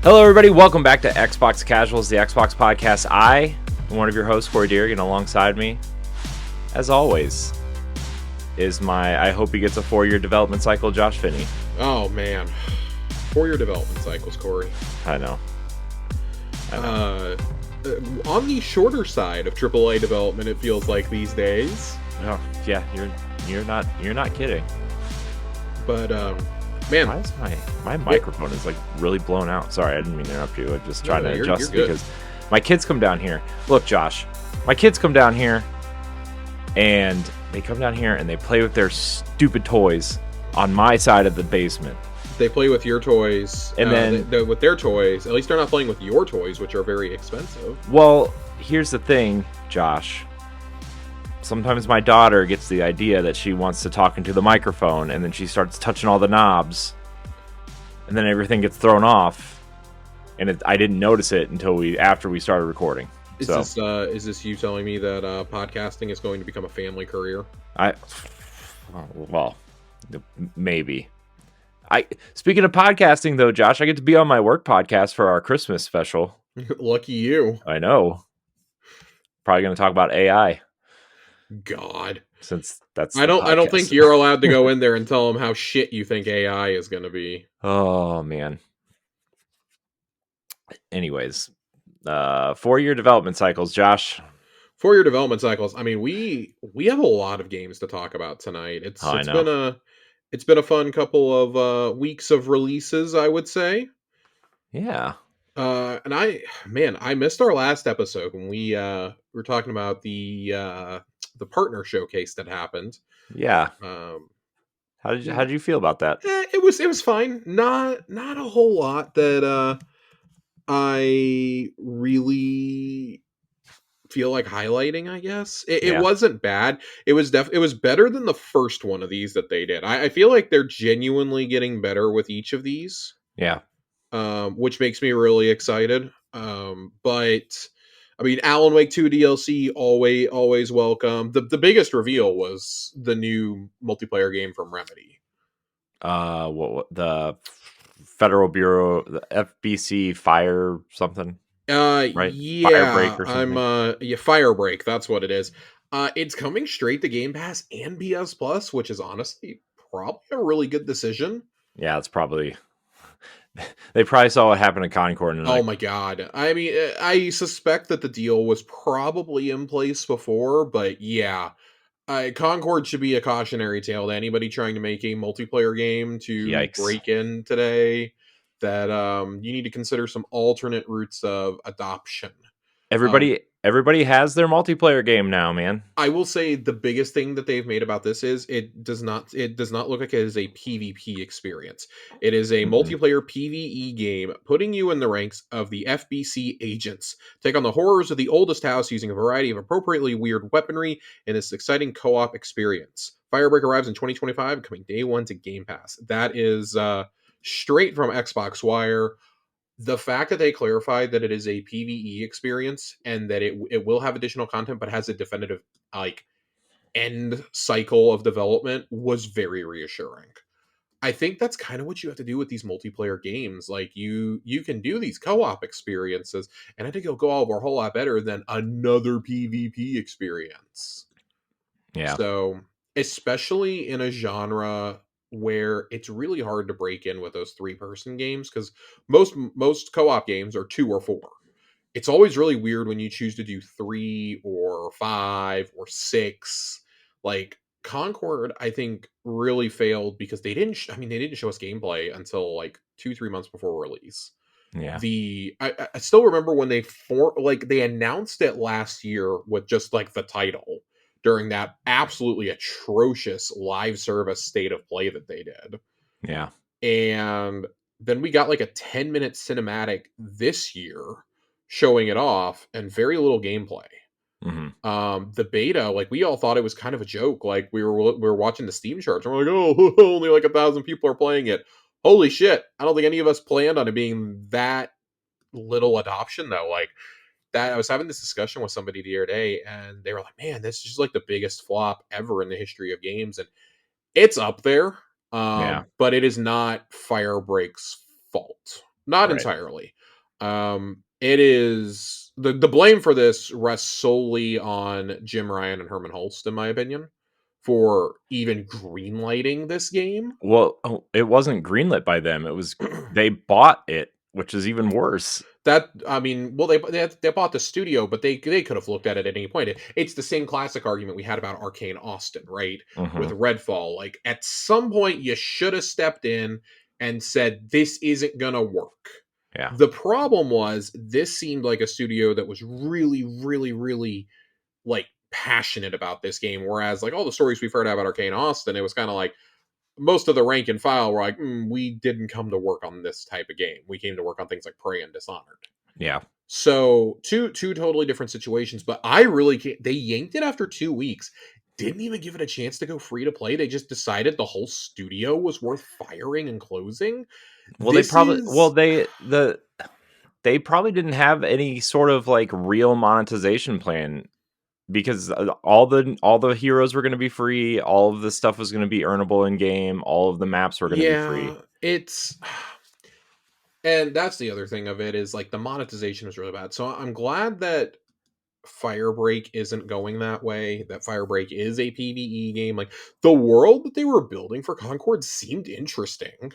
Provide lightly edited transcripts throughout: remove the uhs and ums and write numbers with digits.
Hello, everybody. Welcome back to Xbox Casuals, the Xbox podcast. I am one of your hosts, Corey Deering, and alongside me, as always, is I hope he gets a 4-year development cycle, Josh Finney. Oh, man. 4-year development cycles, Corey. I know. On the shorter side of AAA development, it feels like these days. Oh, yeah, you're not kidding. But, man. Why is my microphone is like really blown out? Sorry, I didn't mean to interrupt you. I'm just trying to adjust because my kids come down here. Look, Josh, my kids come down here and they play with their stupid toys on my side of the basement. They play with your toys, and then with their toys. At least they're not playing with your toys, which are very expensive. Well, here's the thing, Josh. Sometimes my daughter gets the idea that she wants to talk into the microphone, and then she starts touching all the knobs, and then everything gets thrown off. And I didn't notice it until after we started recording. Is this you telling me that podcasting is going to become a family career? Well, maybe. Speaking of podcasting, though, Josh, I get to be on my work podcast for our Christmas special. Lucky you. I know. Probably going to talk about AI. God, since that's I don't think you're allowed to go in there and tell them how shit you think AI is going to be. Oh man. Anyways, 4-year development cycles, Josh. 4-year development cycles. I mean, we have a lot of games to talk about tonight. It's been a fun couple of weeks of releases, I would say. Yeah. And I missed our last episode when we were talking about the partner showcase that happened. Yeah. How did you feel about that? It was fine. Not a whole lot that I really feel like highlighting. I guess it wasn't bad. It was better than the first one of these that they did. I feel like they're genuinely getting better with each of these. Yeah. Which makes me really excited. But I mean, Alan Wake 2 DLC always welcome. The biggest reveal was the new multiplayer game from Remedy. What the Federal Bureau, the FBC Fire something? Right? Yeah, Firebreak or something. Firebreak. That's what it is. It's coming straight to Game Pass and PS Plus, which is honestly probably a really good decision. Yeah, it's probably. They probably saw what happened at Concord. And my god! I mean, I suspect that the deal was probably in place before, but yeah. Concord should be a cautionary tale to anybody trying to make a multiplayer game to break in today, that you need to consider some alternate routes of adoption. Everybody has their multiplayer game now, man. I will say the biggest thing that they've made about this is it does not look like it is a PvP experience. It is a multiplayer PvE game, putting you in the ranks of the FBC agents. Take on the horrors of the oldest house using a variety of appropriately weird weaponry in this exciting co-op experience. Firebreak arrives in 2025, coming day one to Game Pass. That is straight from Xbox Wire. The fact that they clarified that it is a PvE experience and that it will have additional content but has a definitive end cycle of development was very reassuring. I think that's kind of what you have to do with these multiplayer games. Like you can do these co-op experiences, and I think it'll go over a whole lot better than another PvP experience. Yeah. So, especially in a genre where it's really hard to break in with those 3-person games, because most co-op games are 2 or 4. It's always really weird when you choose to do 3 or 5 or 6. Like Concord, I think, really failed because they didn't show us gameplay until like 2-3 months before release. Yeah. I still remember when they announced it last year with just like the title during that absolutely atrocious live service state of play that they did. Yeah. And then we got like a 10-minute cinematic this year showing it off and very little gameplay. Mm-hmm. The beta, like we all thought it was kind of a joke. Like we were watching the Steam charts and we're like, oh, only like 1,000 people are playing it. Holy shit. I don't think any of us planned on it being that little adoption though. Like, that I was having this discussion with somebody the other day, and they were like, "Man, this is just like the biggest flop ever in the history of games," and it's up there. But it is not Firebreak's fault. Not Right. entirely. It is the blame for this rests solely on Jim Ryan and Herman Hulst, in my opinion, for even greenlighting this game. Well, it wasn't greenlit by them. It was they bought it, which is even worse. That I mean, well, they bought the studio, but they could have looked at it at any point. It's the same classic argument we had about Arcane Austin, right? With Mhm. Redfall, like at some point you should have stepped in and said this isn't gonna work. Yeah. The problem was this seemed like a studio that was really, really, really like passionate about this game, whereas like all the stories we've heard about Arcane Austin, it was kind of like most of the rank and file were like, we didn't come to work on this type of game. We came to work on things like Prey and Dishonored. Yeah. So two totally different situations, but I really can't. They yanked it after 2 weeks. Didn't even give it a chance to go free to play. They just decided the whole studio was worth firing and closing. Well, they This probably well is they probably didn't have any sort of like real monetization plan because all the heroes were going to be free, all of the stuff was going to be earnable in game, all of the maps were going to be free. yeah, it's and that's the other thing of it is like the monetization is really bad. So I'm glad that Firebreak isn't going that way. That Firebreak is a PvE game. Like the world that they were building for Concord seemed interesting.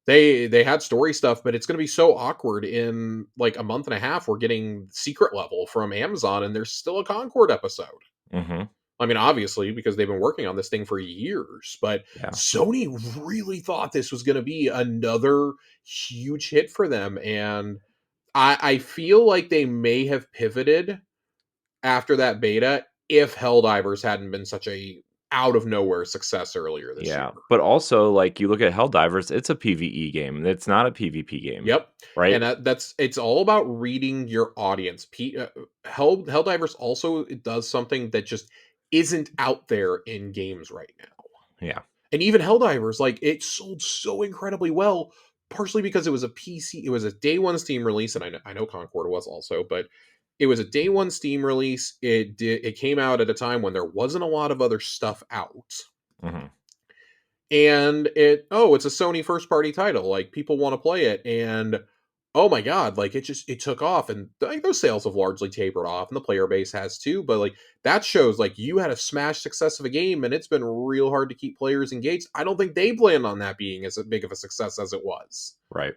They had story stuff, but it's going to be so awkward. In like a month and a half, we're getting secret level from Amazon, and there's still a Concord episode. Mhm. I mean, obviously, because they've been working on this thing for years, but Yeah. Sony really thought this was going to be another huge hit for them. And I feel like they may have pivoted after that beta if Helldivers hadn't been such a out of nowhere success earlier this year. Yeah, but also, like, you look at Helldivers, it's a PvE game, it's not a PvP game, Yep. right? And that's it's all about reading your audience. Helldivers also it does something that just isn't out there in games right now. Yeah. And even Helldivers, like it sold so incredibly well, partially because it was a PC, it was a day one Steam release, and I know Concord was also, but it was a day one Steam release. It came out at a time when there wasn't a lot of other stuff out. Mhm. And it's a Sony first party title. Like people want to play it, and oh my god, like it took off, and like those sales have largely tapered off, and the player base has too. But like that shows like you had a smash success of a game, and it's been real hard to keep players engaged. I don't think they planned on that being as big of a success as it was. Right.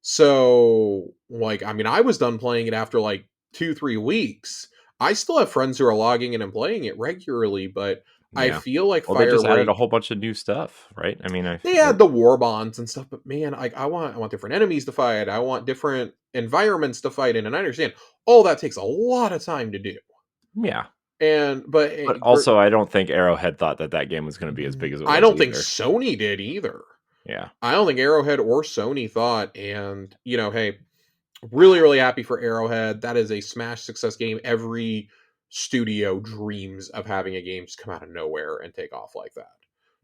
So like, I mean, I was done playing it after like 2-3 weeks. I still have friends who are logging in and playing it regularly, but I Yeah. feel like Well, they just added a Firebreak whole bunch of new stuff, right? I mean, they add the war bonds and stuff, but man, like I want different enemies to fight. I want different environments to fight in, and I understand all that takes a lot of time to do. yeah. And but But also, I don't think Arrowhead thought that that game was gonna be as big as it I was don't think either. Sony did either. Yeah. I don't think Arrowhead or Sony thought. And hey, really, really happy for Arrowhead. That is a smash success game. Every studio dreams of having a game just come out of nowhere and take off like that.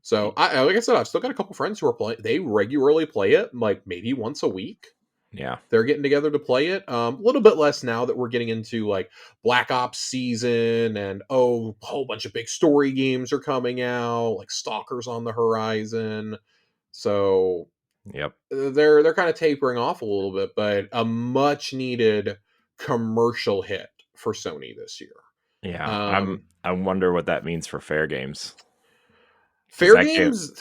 So, Y like I said, I've still got a couple friends who are playing. They regularly play it, like maybe once a week. yeah. They're getting together to play it. A little bit less now that we're getting into like Black Ops season, and a whole bunch of big story games are coming out, like Stalker's on the horizon. So Yep. they're kind of tapering off a little bit, but a much needed commercial hit for Sony this year. Yeah. Um, I wonder what that means for Fair Games because Fair Games,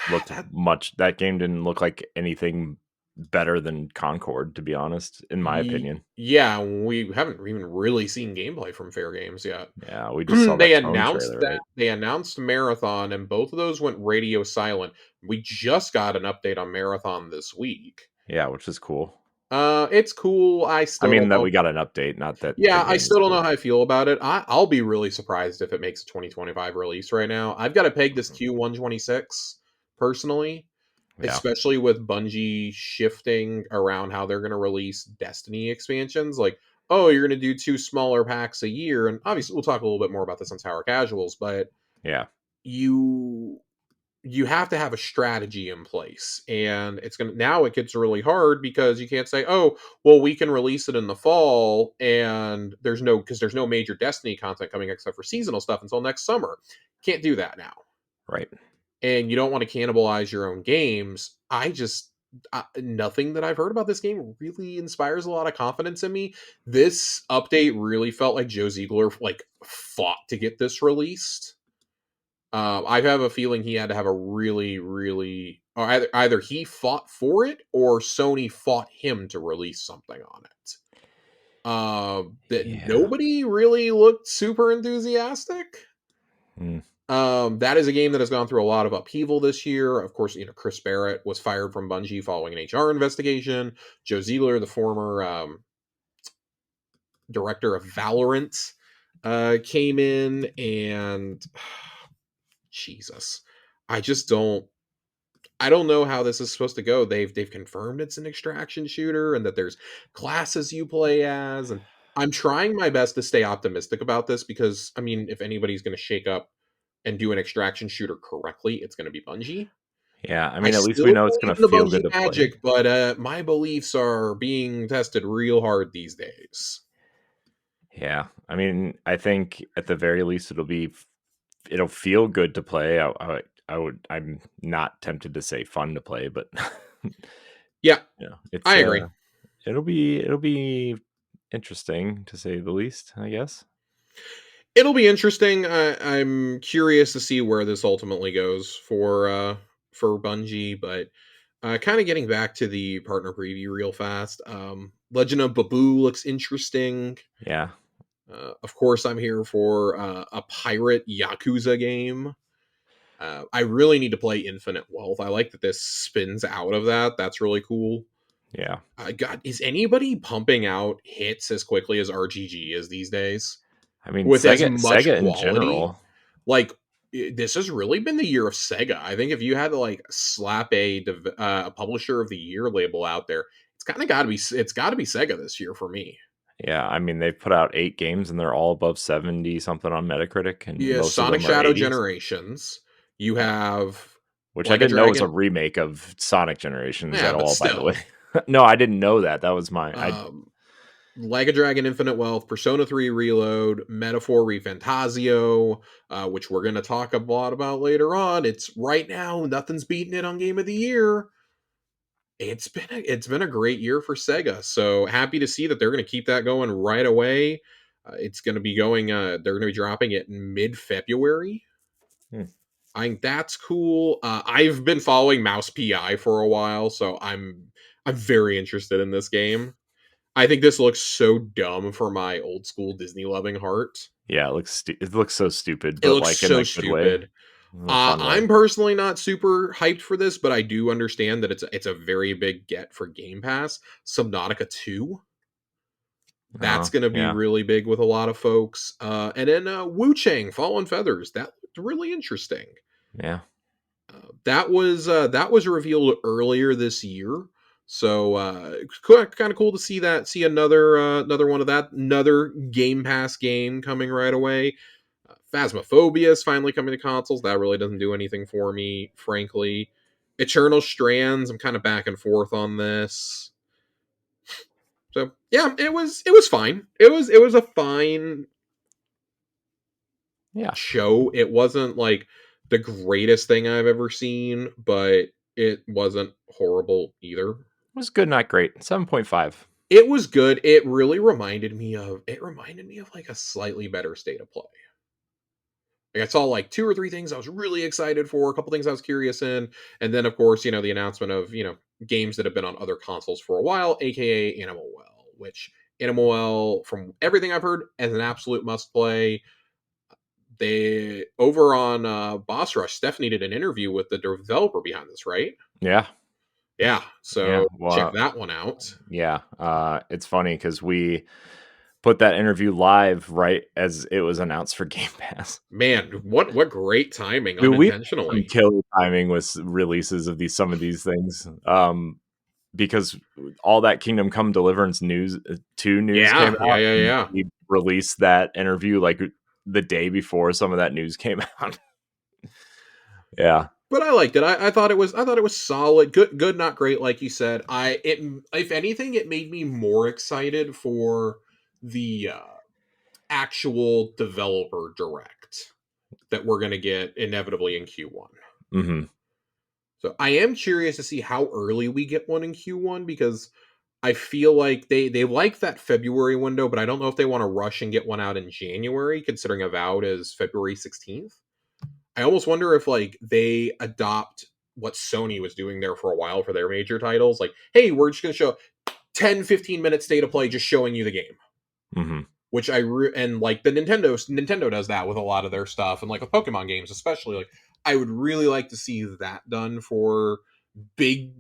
that game didn't look like anything better than Concord, to be honest, in my opinion. yeah, we haven't even really seen gameplay from Fair Games yet. Yeah, we just saw they that tone announced trailer, that right? they announced Marathon, and both of those went radio silent. We just got an update on Marathon this week. Yeah, which is cool. It's cool. I I still mean don't that know. we got an update, not that the Yeah, I game is still don't know cool. how I feel about it. I'll be really surprised if it makes a 2025 release right now. I've got to peg this Mhm. Q126 personally, Yeah. especially with Bungie shifting around how they're going to release Destiny expansions. Like, oh, you're going to do 2 smaller packs a year, and obviously we'll talk a little bit more about this on Tower Casuals, but Yeah. you you have to have a strategy in place, and it's going to now it gets really hard because you can't say, oh well, we can release it in the fall, and there's no major Destiny content coming except for seasonal stuff until next summer. Can't do that now, Right. and you don't want to cannibalize your own games. I just Nothing that I've heard about this game really inspires a lot of confidence in me. This update really felt like Joe Ziegler like fought to get this released. I have a feeling he had to have a really, really, or either he fought for it or Sony fought him to release something on it. That Yeah. nobody really looked super enthusiastic. Mm. That is a game that has gone through a lot of upheaval this year. Of course, Chris Barrett was fired from Bungie following an HR investigation. Joe Ziegler, the former director of Valorant, came in, and Jesus, I just don't. I don't know how this is supposed to go. They've confirmed it's an extraction shooter and that there's classes you play as, and I'm trying my best to stay optimistic about this because I mean, if anybody's going to shake up and do an extraction shooter correctly, it's going to be Bungie. Yeah, I I mean, at least we still know it's believe gonna in the feel Bungie good to play. magic, but my beliefs are being tested real hard these days. Yeah, I mean, I think at the very least it'll feel good to play. I'm not tempted to say fun to play, but Yeah, it's I agree. it'll be interesting to say the least, I guess. It'll be interesting. I'm curious to see where this ultimately goes for Bungie, but kind of getting back to the partner preview real fast. Legend of Babu looks interesting. Yeah, Of course, I'm here for a pirate Yakuza game. I really need to play Infinite Wealth. I like that this spins out of that. That's really cool. yeah. God, is anybody pumping out hits as quickly as RGG is these days I mean, with as much Sega in quality? general. Like, this has really been the year of Sega. I think if you had to like slap a publisher of the year label out there, it's got to be Sega this year for me. Yeah, I mean, they've put out 8 games and they're all above 70 something on Metacritic, and Yeah, most of Sonic them are Shadow 80s. Generations. You Yeah, have which I like a didn't know was a dragon. remake of Sonic Generations Yeah, at but all, by the way. still. No, I didn't know that. That was my I Um, like a Dragon Infinite Wealth, Persona 3 Reload, Metaphor Refantasio, which we're going to talk a lot about later on. It's right now, nothing's beating it on Game of the Year. It's been a great year for Sega. So happy to see that they're going to keep that going right away. It's going to be going. They're going to be dropping it in mid-February. Hmm. I think that's cool. I've been following Mouse PI for a while, so I'm very interested in this game. I think this looks so dumb for my old school Disney loving heart. Yeah, it looks so stupid, It but looks like in so a good way, stupid. in a fun way. I'm personally not super hyped for this, but I do understand that it's a very big get for Game Pass. Subnautica 2, that's Oh, going to be yeah, really big with a lot of folks. And then Wu Chang Fallen Feathers, that looked really interesting. yeah, That was revealed earlier this year, so kind of cool to see that. See another one of that, another Game Pass game coming right away. Phasmophobia is finally coming to consoles. That really doesn't do anything for me, frankly. Eternal Strands, I'm kind of back and forth on this. So yeah, it was fine. It was a fine yeah. show. It wasn't like the greatest thing I've ever seen, but it wasn't horrible either. It was good, not great. 7.5. It was good. It reminded me of like a slightly better State of Play. Like I saw like two or three things I was really excited for, a couple things I was curious in, and then of course, the announcement of, games that have been on other consoles for a while, aka Animal Well, which Animal Well, from everything I've heard, is an absolute must play. They over on Boss Rush, Stephanie did an interview with the developer behind this, right? Yeah, Yeah, yeah. so check Well, that one out. yeah. It's funny because we put that interview live right as it was announced for Game Pass. Man, what great timing Dude, we had some unintentionally. killer timing with releases of some of these things. Because all that Kingdom Come Deliverance news came Yeah, yeah, out, yeah, and yeah. we released that interview like the day before some of that news came out. Yeah, But I liked it. I thought it was solid. Good, not great, like you said. If anything, it made me more excited for the actual developer direct that we're gonna get inevitably in Q1. hmm So I am curious to see how early we get one in Q1 because I feel like they like that February window, but I don't know if they want to rush and get one out in January, considering Avowed is February 16th. I almost wonder if like they adopt what Sony was doing there for a while for their major titles. Like, hey, we're just gonna show 10-15 minute state of play just showing you the game. Mm-hmm. Which and like the Nintendo does that with a lot of their stuff, and like with Pokemon games especially. Like, I would really like to see that done for big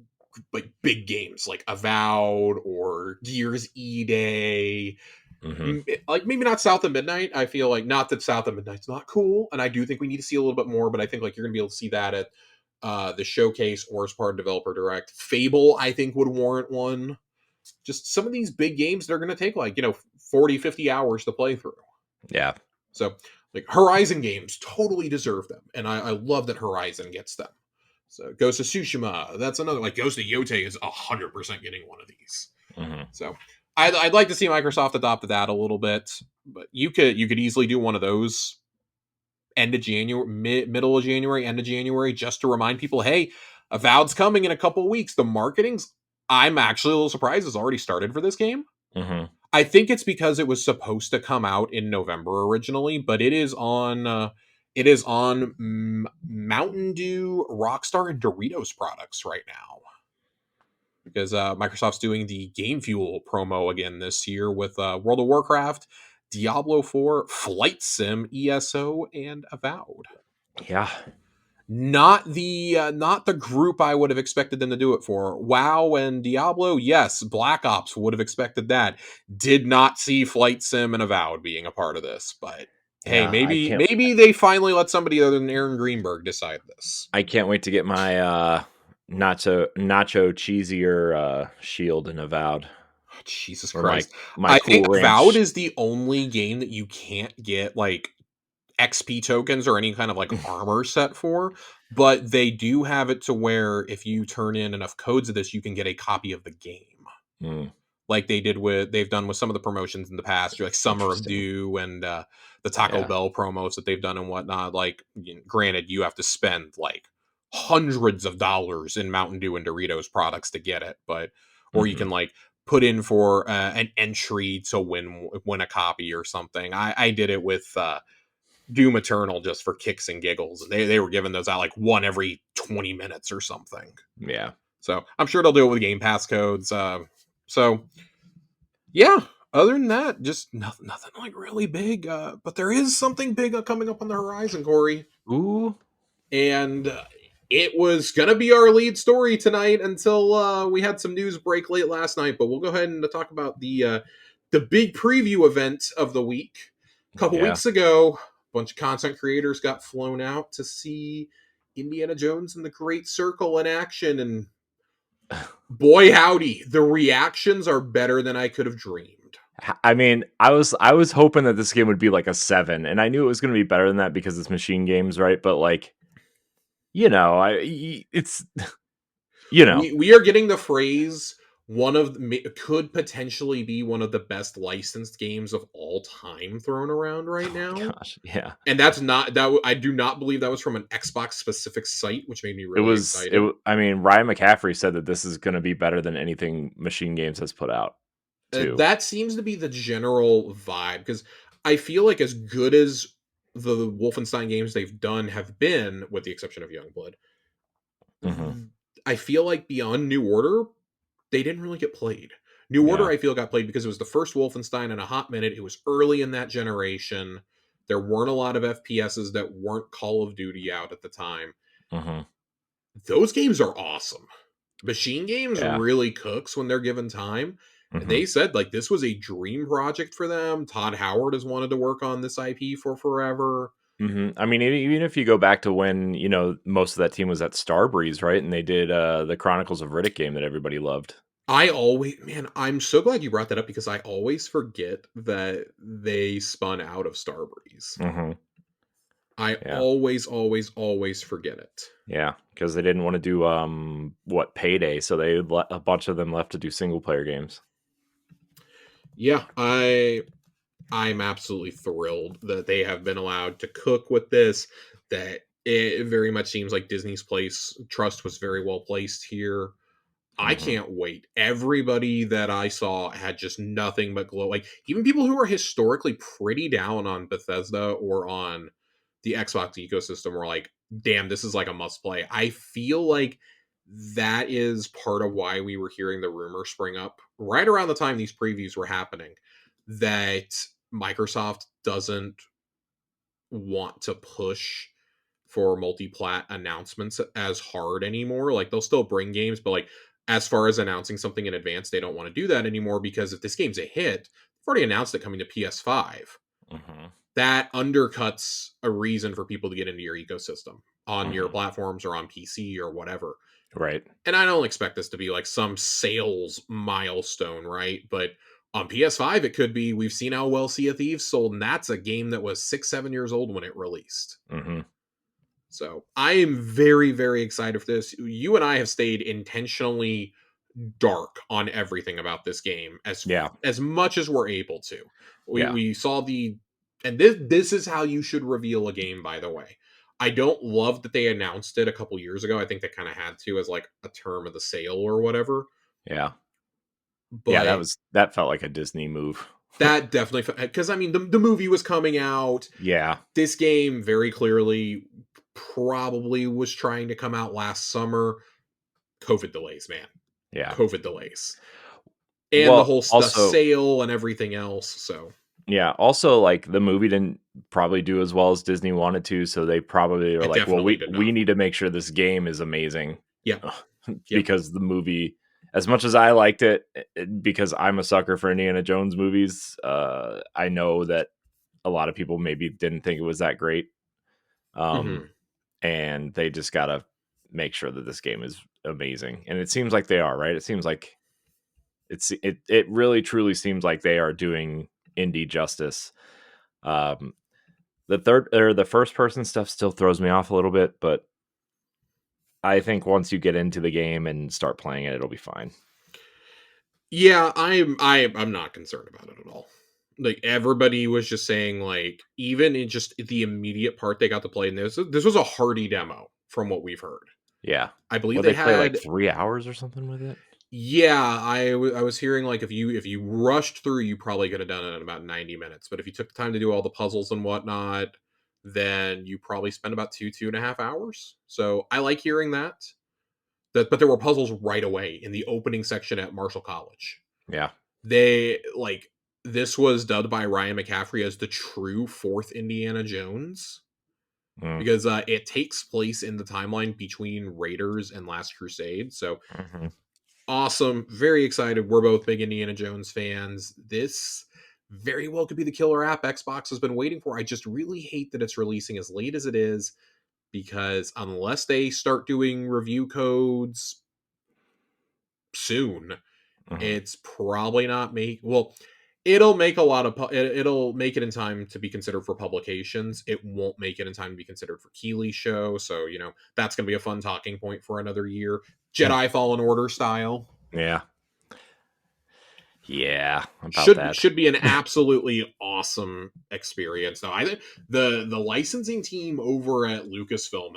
big games like Avowed or Gears E-Day. Mm-hmm. Like maybe not South of Midnight. I feel like not that South of Midnight's not cool, and I do think we need to see a little bit more. But I think like you're gonna be able to see that at the showcase or as part of Developer Direct. Fable, I think, would warrant one. Just some of these big games they're going to take like 40-50 hours to play through. Yeah. So like Horizon games totally deserve them, and I love that Horizon gets them. So Ghost of Tsushima, that's another, like Ghost of Yote is 100% getting one of these. Mm-hmm. So I'd like to see Microsoft adopt that a little bit, but you could easily do one of those end of January, middle of January, end of January, just to remind people, hey, Avowed's coming in a couple of weeks. The marketing's, I'm actually a little surprised, has already started for this game. Mm-hmm. I think it's because it was supposed to come out in November originally, but it is on Mountain Dew, Rockstar, and Doritos products right now because Microsoft's doing the Game Fuel promo again this year with World of Warcraft, Diablo 4, Flight Sim, ESO, and Avowed. Yeah. Not the group I would have expected them to do it for. WoW and Diablo, yes. Black Ops would have expected that. Did not see Flight Sim and Avowed being a part of this, but hey, Yeah. maybe they finally let somebody other than Aaron Greenberg decide this. I can't wait to get my nacho cheesier shield in Avowed. Oh, Jesus Or my Christ. my I Cool think Avowed Ranch. is the only game that you can't get like XP tokens or any kind of like armor set for, but they do have it to where if you turn in enough codes of this, you can get a copy of the game. Mm, Like they've done with some of the promotions in the past, like Summer of interesting. Dew and the Taco Yeah. Bell promos that they've done and whatnot. Like, granted, you have to spend like hundreds of dollars in Mountain Dew and Doritos products to get it, but or you Mm-hmm. can like put in for an entry to win a copy or something. I did it with Doom Eternal just for kicks and giggles. They were giving those out like one every 20 minutes or something. Yeah. So I'm sure they'll do it with Game Pass codes. So yeah, other than that, just nothing like really big. But there is something big coming up on the horizon, Corey. Ooh. And it was gonna be our lead story tonight until we had some news break late last night. But we'll go ahead and talk about the big preview event of the week. A couple Yeah. weeks ago, a bunch of content creators got flown out to see Indiana Jones and the Great Circle in action, and boy howdy, the reactions are better than I could have dreamed. I mean, I was hoping that this game would be like a 7, and I knew it was going to be better than that because it's machine games, right? But like, it's We are getting the phrase could potentially be one of the best licensed games of all time thrown around right Oh my now. gosh, yeah. And that's not that I do not believe that was from an Xbox specific site, which made me It really was excited. I mean, Ryan McCaffrey said that this is going to be better than anything Machine Games has put out, too. That seems to be the general vibe because I feel like as good as the Wolfenstein games they've done have been, with the exception of Youngblood, Hmm. I feel like beyond New Order, they didn't really get played. New Order, Yeah. I feel, got played because it was the first Wolfenstein in a hot minute. It was early in that generation. There weren't a lot of FPSs that weren't Call of Duty out at the time. Hmm. Those games are awesome. Machine Games Yeah. really cooks when they're given time. And Hmm. they said like this was a dream project for them. Todd Howard has wanted to work on this IP for forever. Hmm. I mean, even if you go back to when most of that team was at Starbreeze, right, and they did the Chronicles of Riddick game that everybody loved. I'm so glad you brought that up because I always forget that they spun out of Starbreeze. Hmm. I Yeah. always, always, always forget it. Yeah, because they didn't want to do Payday, so a bunch of them left to do single player games. Yeah, I'm absolutely thrilled that they have been allowed to cook with this. That It very much seems like Disney's trust was very well placed here. I Mm-hmm. can't wait. Everybody that I saw had just nothing but glow. Like, even people who are historically pretty down on Bethesda or on the Xbox ecosystem were like, damn, this is like a must play. I feel like that is part of why we were hearing the rumor spring up right around the time these previews were happening, that Microsoft doesn't want to push for multi-plat announcements as hard anymore. Like, they'll still bring games, but like, as far as announcing something in advance, they don't want to do that anymore, because if this game's a hit, they've already announced it coming to PS5. Mm-hmm. That undercuts a reason for people to get into your ecosystem on your Mm-hmm. platforms or on PC or whatever. Right. And I don't expect this to be like some sales milestone, right? But on PS5, it could be. We've seen how well Sea of Thieves sold, and that's a game that was 6-7 years old when it released. Mm-hmm. So I am very, very excited for this. You and I have stayed intentionally dark on everything about this game Yeah. as much as we're able to. Yeah. We saw and this is how you should reveal a game, by the way. I don't love that they announced it a couple years ago. I think they kind of had to, as like a term of the sale or whatever. Yeah. Yeah. But That felt like a Disney move. that definitely, because I mean, the movie was coming out. Yeah. This game very clearly probably was trying to come out last summer. COVID delays, man. Yeah. COVID delays. And the Well, whole the also, sale and everything else. So yeah. Also, like, the movie didn't probably do as well as Disney wanted to, so they probably are it like, well, definitely did we not. need to make sure this game is amazing. Yeah. Yep. Because the movie, as much as I liked it, because I'm a sucker for Indiana Jones movies, I know that a lot of people maybe didn't think it was that great. Mhm. And they just gotta make sure that this game is amazing. And it seems like they are, right? It seems like it really truly seems like they are doing indie justice. Um, the first person stuff still throws me off a little bit, but I think once you get into the game and start playing it, it'll be fine. Yeah, I'm not concerned about it at all. Like, everybody was just saying, like, even in just the immediate part they got to play in this was a hearty demo from what we've heard. Yeah. I believe Well, they they play like had. 3 hours or something with it. Yeah, I was hearing, like, if you rushed through, you probably could have done it in about 90 minutes. But if you took the time to do all the puzzles and whatnot, then you probably spent about 2.5 hours. So I like hearing that. But there were puzzles right away in the opening section at Marshall College. Yeah. They like this was dubbed by Ryan McCaffrey as the true fourth Indiana Jones, Mm. because it takes place in the timeline between Raiders and Last Crusade. So Mm-hmm. awesome, very excited. We're both big Indiana Jones fans. This very well could be the killer app Xbox has been waiting for. I just really hate that it's releasing as late as it is, because unless they start doing review codes soon, Mm-hmm. it's probably not it'll make a lot of it'll make it in time to be considered for publications. It won't make it in time to be considered for Keeley's show, so that's going to be a fun talking point for another year, Jedi Fallen Order style. Yeah. Yeah, about should that. should be an absolutely awesome experience. Now, I think the licensing team over at Lucasfilm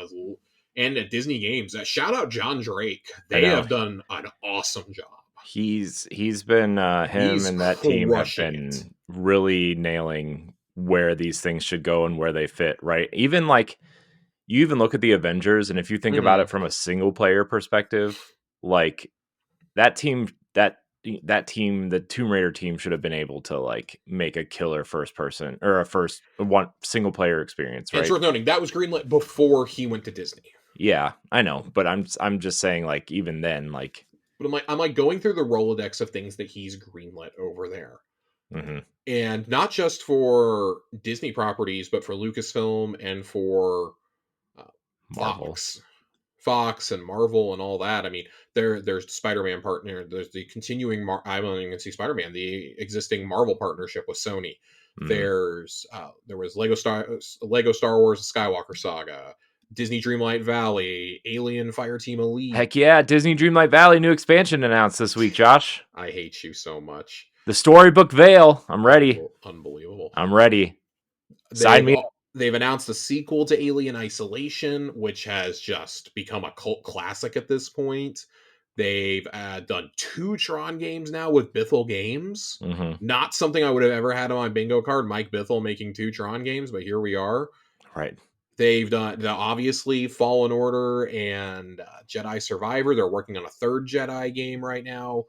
and at Disney Games, shout out John Drake. I They know. have done an awesome job. He's been him He's and that team have crushing been it. really nailing where these things should go and where they fit, right? Even like you even look at the Avengers, and if you think about Mhm. it from a single player perspective, like that team the Tomb Raider team should have been able to like make a killer first person or a first one single player experience, And it's right? worth noting that was greenlit before he went to Disney. Yeah, I know, but I'm just saying, like, even then, like, But I'm like going through the Rolodex of things that he's greenlit over there. mm-hmm. And not just for Disney properties, but for Lucasfilm and for uh, Marvel. Fox and Marvel and all that. I mean, there's Spider-Man partner. There's the continuing. I don't even see Spider-Man. The existing Marvel partnership with Sony. Mm-hmm. There was Lego Star Wars Skywalker Saga, Disney Dreamlight Valley, Alien Fireteam Elite. Heck yeah, Disney Dreamlight Valley new expansion announced this week, Josh. I hate you so much. The Storybook Vale. I'm ready. Unbelievable. I'm ready. Sign me. They've announced a sequel to Alien Isolation, which has just become a cult classic at this point. They've done 2 Tron games now with Bithell Games. Mm-hmm. Not something I would have ever had on my bingo card, Mike Bithell making 2 Tron games, but here we are. Right. They've done, obviously, Fallen Order and Jedi Survivor. They're working on a 3rd Jedi game right now.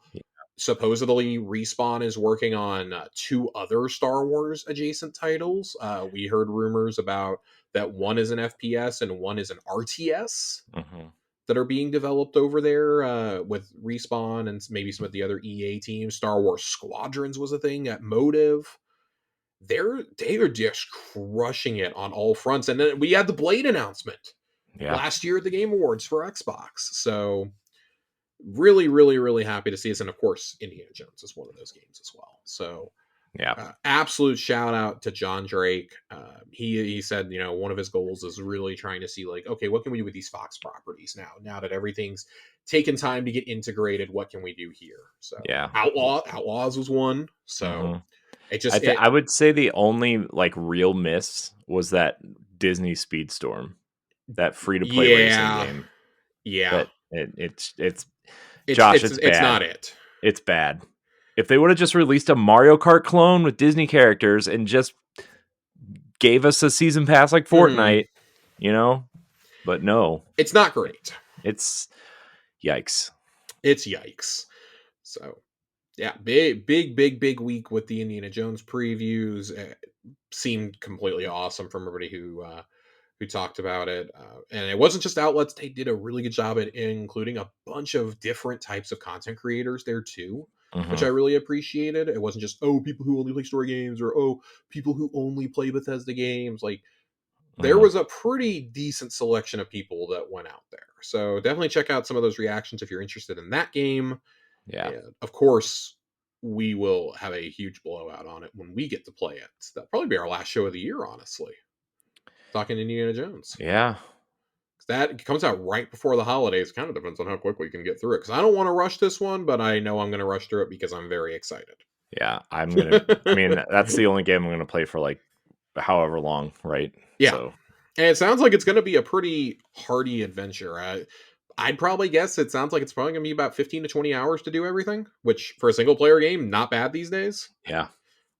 Supposedly, Respawn is working on 2 other Star Wars adjacent titles. We heard rumors about that one is an FPS and one is an RTS Mm-hmm. that are being developed over there with Respawn and maybe some of the other EA teams. Star Wars Squadrons was a thing at Motive. They are just crushing it on all fronts. And then we had the Blade announcement Yeah. last year at the Game Awards for Xbox. So really, really, really happy to see this. And of course, Indiana Jones is one of those games as well. So Yeah. absolute shout out to John Drake. He said, one of his goals is really trying to see like, okay, what can we do with these Fox properties now that everything's taken time to get integrated? What can we do here? So Yeah. Outlaws was one. So Mm-hmm. it just, I would say the only like real miss was that Disney Speedstorm, that free to play racing game. Yeah. It's Josh, it's bad. It's not it. It's bad. If they would have just released a Mario Kart clone with Disney characters and just gave us a season pass like Fortnite, but no. It's not great. It's yikes. It's yikes. So, yeah, big week with the Indiana Jones previews. It seemed completely awesome from everybody who talked about it. And it wasn't just outlets. They did a really good job at including a bunch of different types of content creators there too, which I really appreciated. It wasn't just, people who only play story games or, people who only play Bethesda games. Like, there was a pretty decent selection of people that went out there. So definitely check out some of those reactions if you're interested in that game. Yeah. And of course, we will have a huge blowout on it when we get to play it. That'll probably be our last show of the year, honestly. Talking Indiana Jones. Yeah. That comes out right before the holidays. Kind of depends on how quickly you can get through it. Because I don't want to rush this one, but I know I'm going to rush through it because I'm very excited. Yeah, that's the only game I'm going to play for like however long, right? Yeah. So. And it sounds like it's going to be a pretty hearty adventure. I'd probably guess it sounds like it's probably going to be about 15 to 20 hours to do everything, which for a single player game, not bad these days. Yeah.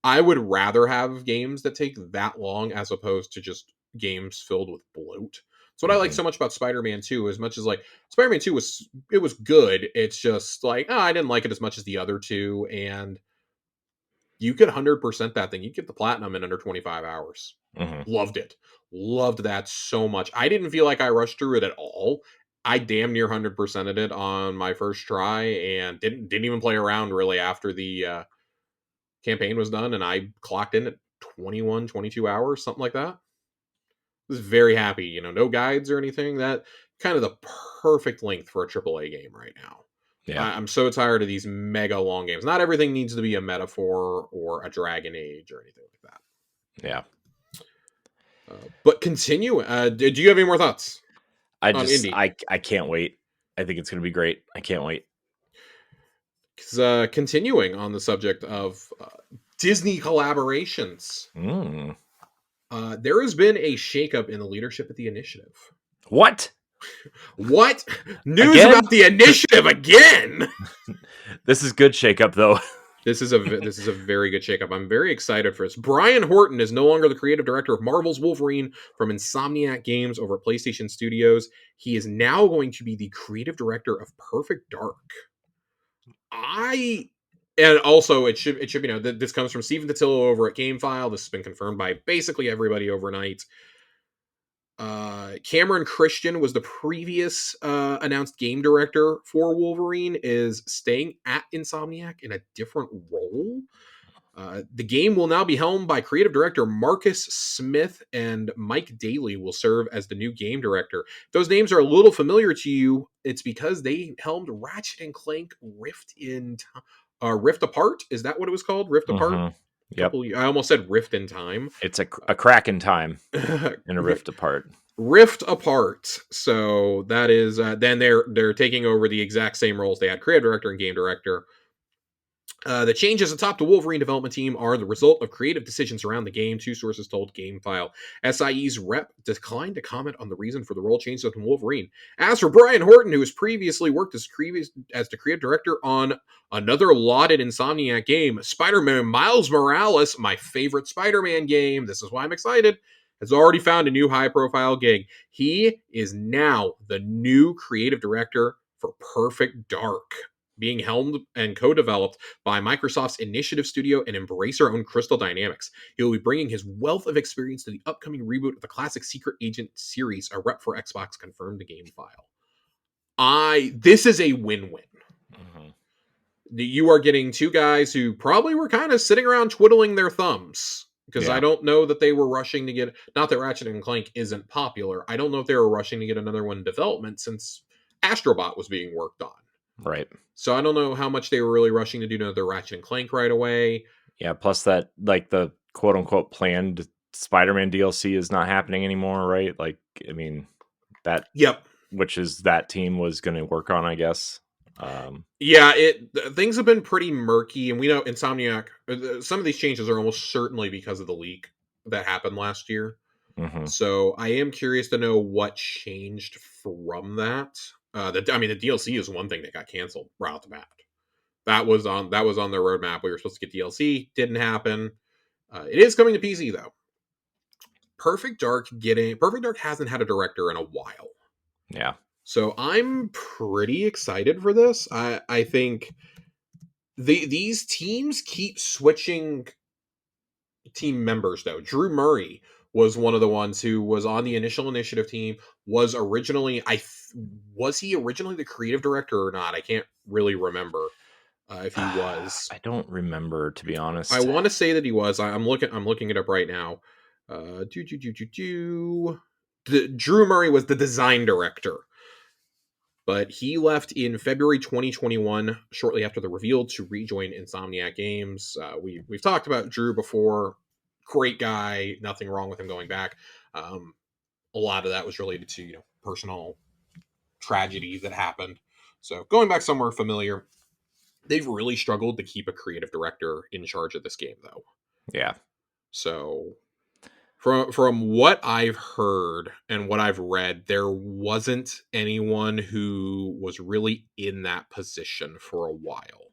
I would rather have games that take that long as opposed to just games filled with bloat. That's what I like so much about Spider-Man 2, as much as like Spider-Man 2 was good. It's just like, I didn't like it as much as the other two. And you could 100% that thing. You get the platinum in under 25 hours. Loved it. Loved that so much. I didn't feel like I rushed through it at all. I damn near 100%ed it on my first try and didn't even play around really after the campaign was done, and I clocked in at 21, 22 hours, something like that. I was very happy. No guides or anything. That kind of the perfect length for a AAA game right now. Yeah. I'm so tired of these mega long games. Not everything needs to be a Metaphor or a Dragon Age or anything like that. Yeah. But continue. Do you have any more thoughts? I can't wait. I think it's going to be great. I can't wait. Because continuing on the subject of Disney collaborations, there has been a shakeup in the leadership of the Initiative. What? What? News about the Initiative again? This is good shakeup, though. This is a very good shakeup. I'm very excited for this. Brian Horton is no longer the creative director of Marvel's Wolverine from Insomniac Games over at PlayStation Studios. He is now going to be the creative director of Perfect Dark. And also it should be known that this comes from Stephen Totillo over at GameFile. This has been confirmed by basically everybody overnight. Cameron Christian was the previous announced game director for Wolverine, is staying at Insomniac in a different role. The game will now be helmed by creative director Marcus Smith, and Mike Daly will serve as the new game director. If those names are a little familiar to you, it's because they helmed Ratchet and Clank Rift Apart. Is that what it was called? Rift Apart? Yep. I almost said Rift in Time. It's a crack in time and a Rift Apart. Rift Apart. So that is then they're taking over the exact same roles they had, creative director and game director. The changes atop the Wolverine development team are the result of creative decisions around the game, two sources told GameFile. SIE's rep declined to comment on the reason for the role changes in Wolverine. As for Brian Horton, who has previously worked as the creative director on another lauded Insomniac game, Spider-Man Miles Morales, my favorite Spider-Man game, this is why I'm excited, has already found a new high-profile gig. He is now the new creative director for Perfect Dark, being helmed and co-developed by Microsoft's Initiative Studio and Embracer-owned Crystal Dynamics. He will be bringing his wealth of experience to the upcoming reboot of the classic Secret Agent series, a rep for Xbox confirmed to GameFile. This is a win-win. Mm-hmm. You are getting two guys who probably were kind of sitting around twiddling their thumbs, because I don't know that they were rushing to get, not that Ratchet and Clank isn't popular, I don't know if they were rushing to get another one in development since Astrobot was being worked on. Right. So I don't know how much they were really rushing to do another Ratchet and Clank right away. Yeah, plus that, like, the quote-unquote planned Spider-Man DLC is not happening anymore, right? Like, I mean, that... Yep. Which is that team was going to work on, I guess. Yeah, things have been pretty murky, and we know Insomniac, some of these changes are almost certainly because of the leak that happened last year. Mm-hmm. So I am curious to know what changed from that. The DLC is one thing that got canceled right off the bat. That was on their roadmap. We were supposed to get DLC, didn't happen. It is coming to PC though. Perfect Dark hasn't had a director in a while. Yeah. So I'm pretty excited for this. I think these teams keep switching team members though. Drew Murray was one of the ones who was on the initial initiative team. Was he originally the creative director or not? I can't really remember if he was. I don't remember, to be honest. I want to say that he was. I'm looking it up right now. Drew Murray was the design director, but he left in February 2021, shortly after the reveal, to rejoin Insomniac Games. We've talked about Drew before. Great guy, nothing wrong with him going back. A lot of that was related to personal tragedies that happened. So going back somewhere familiar. They've really struggled to keep a creative director in charge of this game, though. Yeah. So from what I've heard and what I've read, there wasn't anyone who was really in that position for a while.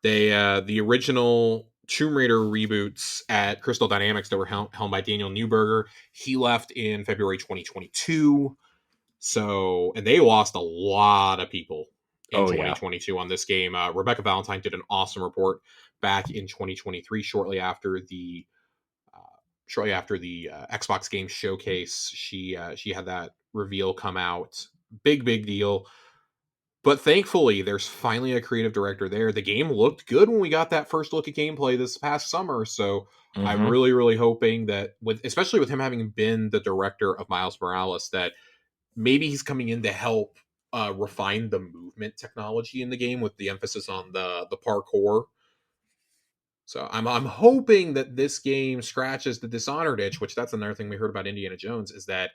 They the original Tomb Raider reboots at Crystal Dynamics that were helmed by Daniel Newberger, he left in February 2022. So, and they lost a lot of people in 2022 on this game. Rebecca Valentine did an awesome report back in 2023, shortly after the Xbox Game Showcase. She had that reveal come out. Big deal. But thankfully, there's finally a creative director there. The game looked good when we got that first look at gameplay this past summer. So I'm really hoping that, especially with him having been the director of Miles Morales, that maybe he's coming in to help refine the movement technology in the game with the emphasis on the parkour. So I'm hoping that this game scratches the Dishonored itch, which that's another thing we heard about Indiana Jones, is that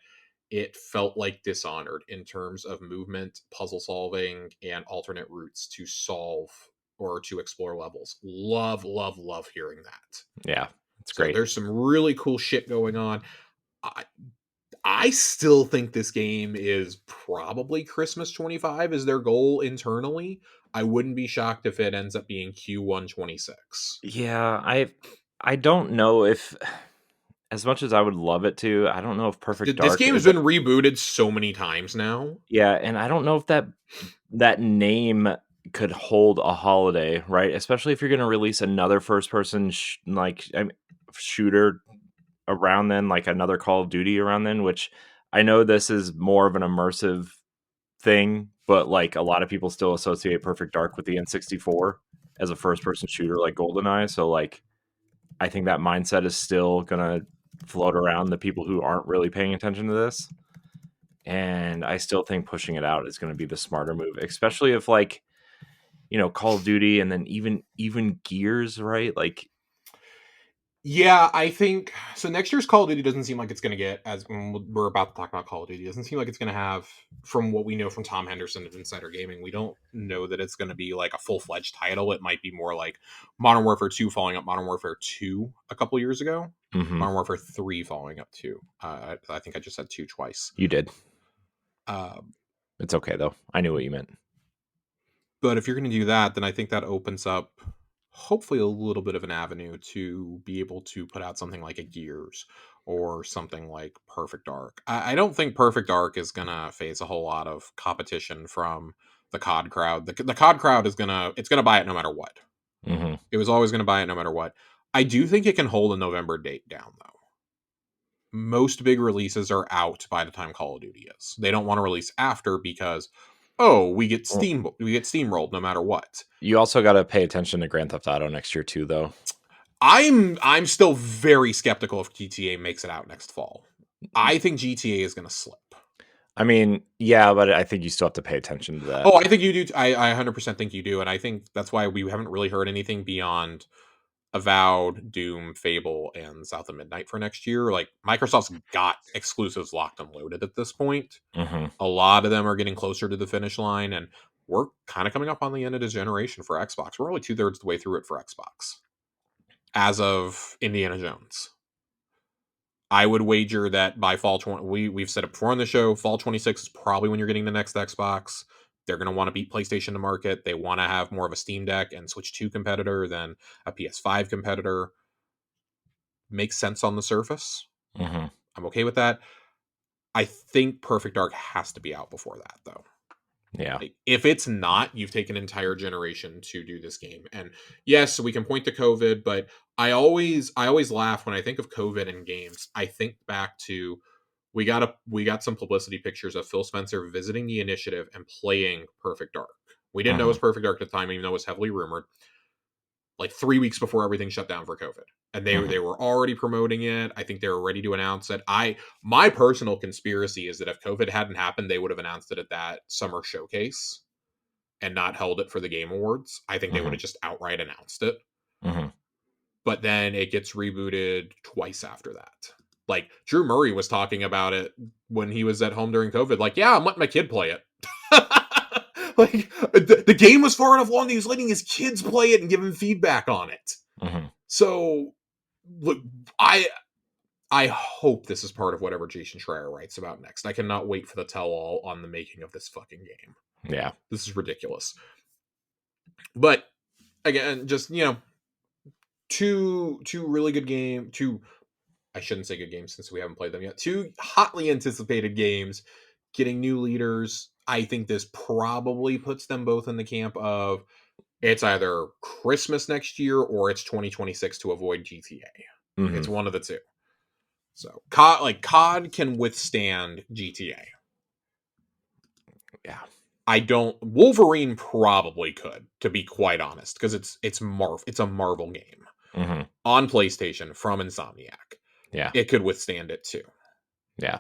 it felt like Dishonored in terms of movement, puzzle solving, and alternate routes to solve or to explore levels. Love hearing that. Yeah, it's great. There's some really cool shit going on. I still think this game is probably Christmas 25 is their goal internally. I wouldn't be shocked if it ends up being Q1 26. Yeah, I don't know if, as much as I would love it to, I don't know if Perfect Dark... This game has been rebooted so many times now. Yeah, and I don't know if that name could hold a holiday, right? Especially if you're going to release another first-person shooter around then, like another Call of Duty around then, which I know this is more of an immersive thing, but like a lot of people still associate Perfect Dark with the N64 as a first-person shooter like GoldenEye. So like, I think that mindset is still gonna float around the people who aren't really paying attention to this. And I still think pushing it out is going to be the smarter move, especially if like, Call of Duty and then even Gears, right? Like, Yeah, I think so. Next year's Call of Duty doesn't seem like it's going to get, as we're about to talk about Call of Duty, doesn't seem like it's going to have, from what we know from Tom Henderson of Insider Gaming, we don't know that it's going to be like a full fledged title. It might be more like Modern Warfare 2 following up Modern Warfare 2 a couple years ago, Mm-hmm. Modern Warfare 3 following up 2. I think I just said 2 twice. You did. Uh, It's okay though. I knew what you meant. But if you're going to do that, then I think that opens up hopefully a little bit of an avenue to be able to put out something like a Gears or something like Perfect Dark. I don't think Perfect Dark is going to face a whole lot of competition from the COD crowd. The COD crowd is it's going to buy it no matter what. Mm-hmm. It was always going to buy it no matter what. I do think it can hold a November date down though. Most big releases are out by the time Call of Duty is. They don't want to release after because we get steamrolled no matter what. You also got to pay attention to Grand Theft Auto next year too, though. I'm still very skeptical if GTA makes it out next fall. I think GTA is going to slip. I mean, yeah, but I think you still have to pay attention to that. Oh, I think you do. I 100% think you do, and I think that's why we haven't really heard anything beyond Avowed, Doom, Fable, and South of Midnight for next year. Like Microsoft's got exclusives locked and loaded at this point. Mm-hmm. A lot of them are getting closer to the finish line, and we're kind of coming up on the end of this generation for Xbox. We're only 2/3 the way through it for Xbox as of Indiana Jones. I would wager that by fall 20, we've said it before on the show, fall 26 is probably when you're getting the next Xbox. They're going to want to beat PlayStation to market. They want to have more of a Steam Deck and Switch 2 competitor than a PS5 competitor. Makes sense on the surface. Mm-hmm. I'm okay with that. I think Perfect Dark has to be out before that, though. Yeah. Like, if it's not, you've taken an entire generation to do this game. And yes, we can point to COVID, but I always laugh when I think of COVID in games. I think back to we got some publicity pictures of Phil Spencer visiting the initiative and playing Perfect Dark. We didn't know it was Perfect Dark at the time, even though it was heavily rumored. Like 3 weeks before everything shut down for COVID. And they were already promoting it. I think they were ready to announce it. My personal conspiracy is that if COVID hadn't happened, they would have announced it at that summer showcase and not held it for the Game Awards. I think they would have just outright announced it. Mm-hmm. But then it gets rebooted twice after that. Like Drew Murray was talking about it when he was at home during COVID. Like, yeah, I'm letting my kid play it. Like the game was far enough along that he was letting his kids play it and give him feedback on it. Mm-hmm. So, look, I hope this is part of whatever Jason Schreier writes about next. I cannot wait for the tell-all on the making of this fucking game. Yeah, this is ridiculous. But again, just two really good games. I shouldn't say good games since we haven't played them yet. Two hotly anticipated games, getting new leaders. I think this probably puts them both in the camp of it's either Christmas next year or it's 2026 to avoid GTA. Mm-hmm. It's one of the two. So COD can withstand GTA. Yeah. Wolverine probably could, to be quite honest, because it's a Marvel game on PlayStation from Insomniac. Yeah. It could withstand it too. Yeah.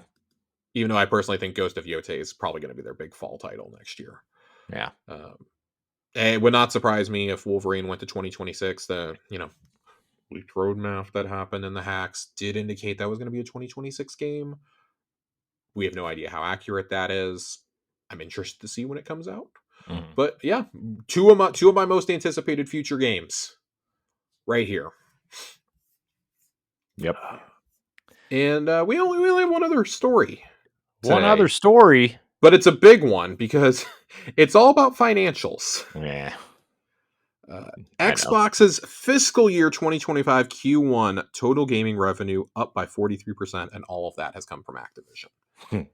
Even though I personally think Ghost of Yotei is probably going to be their big fall title next year. Yeah. It would not surprise me if Wolverine went to 2026. The leaked roadmap that happened in the hacks did indicate that was going to be a 2026 game. We have no idea how accurate that is. I'm interested to see when it comes out. But yeah, two of my most anticipated future games right here. Yep. And we only have one other story today. One other story, but it's a big one because it's all about financials. Yeah. Xbox's fiscal year 2025 Q1 total gaming revenue up by 43%, and all of that has come from Activision.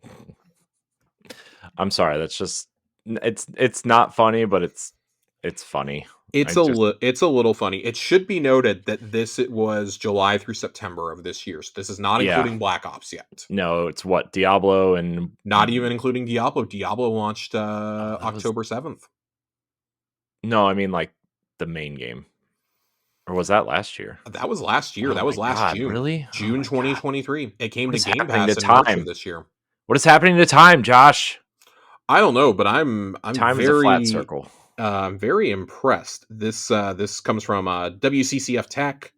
I'm sorry, that's just it's not funny, but it's funny. It's a little funny. It should be noted that it was July through September of this year, so this is not including Black Ops yet. No, it's what Diablo and not even including Diablo. Diablo launched October 7th. No, I mean like the main game. Or was that last year? That was last year. That was last June. Really? June 2023. It came to Game Pass in March of this year. What is happening to time, Josh? I don't know, but I'm time is a flat circle. I'm very impressed. This comes from WCCF Tech.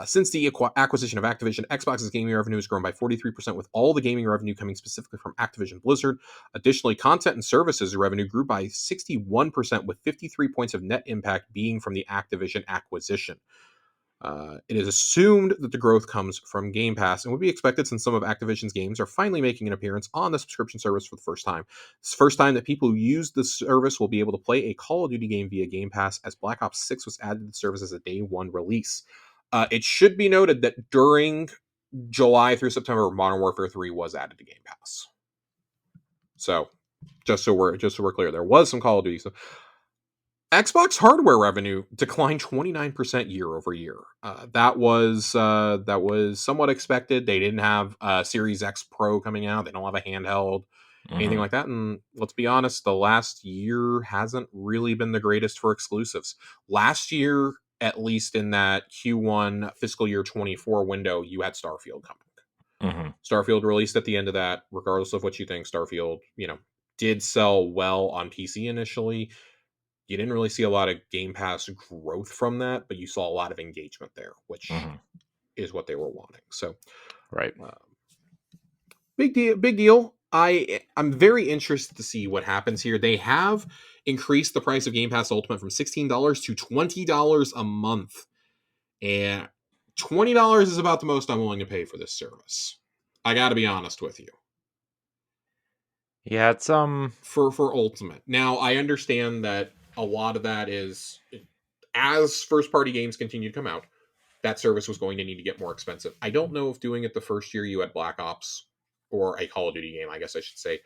Since the acquisition of Activision, Xbox's gaming revenue has grown by 43%, with all the gaming revenue coming specifically from Activision Blizzard. Additionally, content and services revenue grew by 61%, with 53 points of net impact being from the Activision acquisition. It is assumed that the growth comes from Game Pass and would be expected since some of Activision's games are finally making an appearance on the subscription service for the first time. It's the first time that people who use the service will be able to play a Call of Duty game via Game Pass, as Black Ops 6 was added to the service as a day one release. It should be noted that during July through September, Modern Warfare 3 was added to Game Pass. So, just so we're clear, there was some Call of Duty stuff. Xbox hardware revenue declined 29% year over year. That was somewhat expected. They didn't have Series X Pro coming out. They don't have a handheld, anything like that. And let's be honest, the last year hasn't really been the greatest for exclusives. Last year, at least in that Q1 fiscal year 24 window, you had Starfield coming. Starfield released at the end of that. Regardless of what you think, Starfield, did sell well on PC initially. You didn't really see a lot of Game Pass growth from that, but you saw a lot of engagement there, which is what they were wanting. So, right, big deal. I'm very interested to see what happens here. They have increased the price of Game Pass Ultimate from $16 to $20 a month, and $20 is about the most I'm willing to pay for this service. I got to be honest with you. Yeah, it's for Ultimate. Now, I understand that a lot of that is, as first-party games continue to come out, that service was going to need to get more expensive. I don't know if doing it the first year you had Black Ops, or a Call of Duty game, I guess I should say,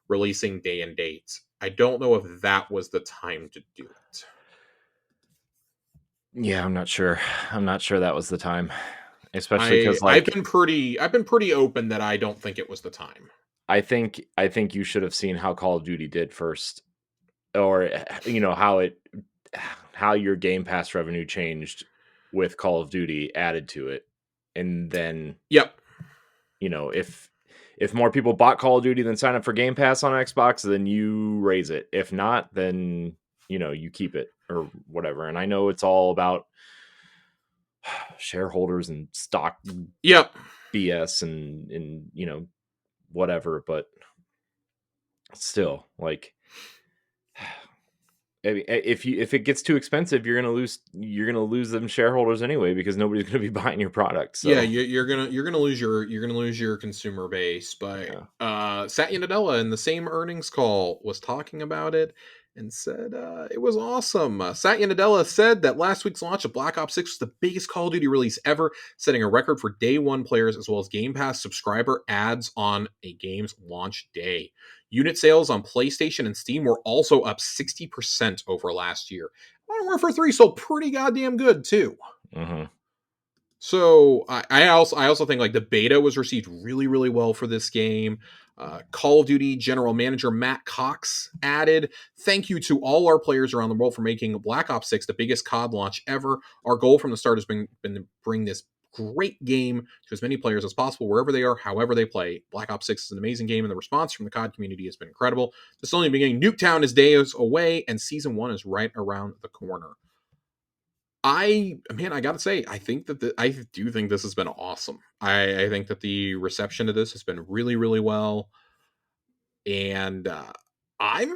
releasing day and date. I don't know if that was the time to do it. Yeah, I'm not sure. I'm not sure that was the time, especially because I've been pretty open that I don't think it was the time. I think you should have seen how Call of Duty did first, or how your Game Pass revenue changed with Call of Duty added to it, and then if more people bought Call of Duty than sign up for Game Pass on Xbox, then you raise it. If not, then you keep it or whatever. And I know it's all about shareholders and stock BS and whatever, but still, like, if it gets too expensive, you're gonna lose them shareholders anyway, because nobody's gonna be buying your product. So. Yeah, you're gonna lose your consumer base. But Satya Nadella in the same earnings call was talking about it and said it was awesome. Satya Nadella said that last week's launch of Black Ops 6 was the biggest Call of Duty release ever, setting a record for day one players as well as Game Pass subscriber adds on a game's launch day. Unit sales on PlayStation and Steam were also up 60% over last year. Modern Warfare 3 sold pretty goddamn good too. So I also think like the beta was received really, really well for this game. Call of Duty General Manager Matt Cox added, "Thank you to all our players around the world for making Black Ops 6 the biggest COD launch ever. Our goal from the start has been to bring this great game to as many players as possible, wherever they are, however they play. Black Ops 6 is an amazing game, and the response from the COD community has been incredible. This is only the beginning. Nuketown is days away, and Season 1 is right around the corner." I gotta say, I do think this has been awesome. I think that the reception to this has been really, really well. And I'm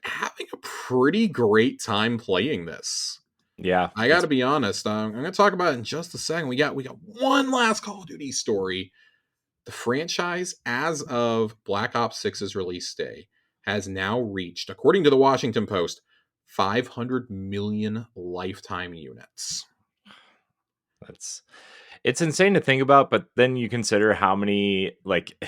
having a pretty great time playing this. Yeah, I gotta be honest. I'm gonna talk about it in just a second. We got one last Call of Duty story. The franchise, as of Black Ops 6's release day, has now reached, according to the Washington Post, 500 million lifetime units. It's insane to think about, but then you consider how many, like,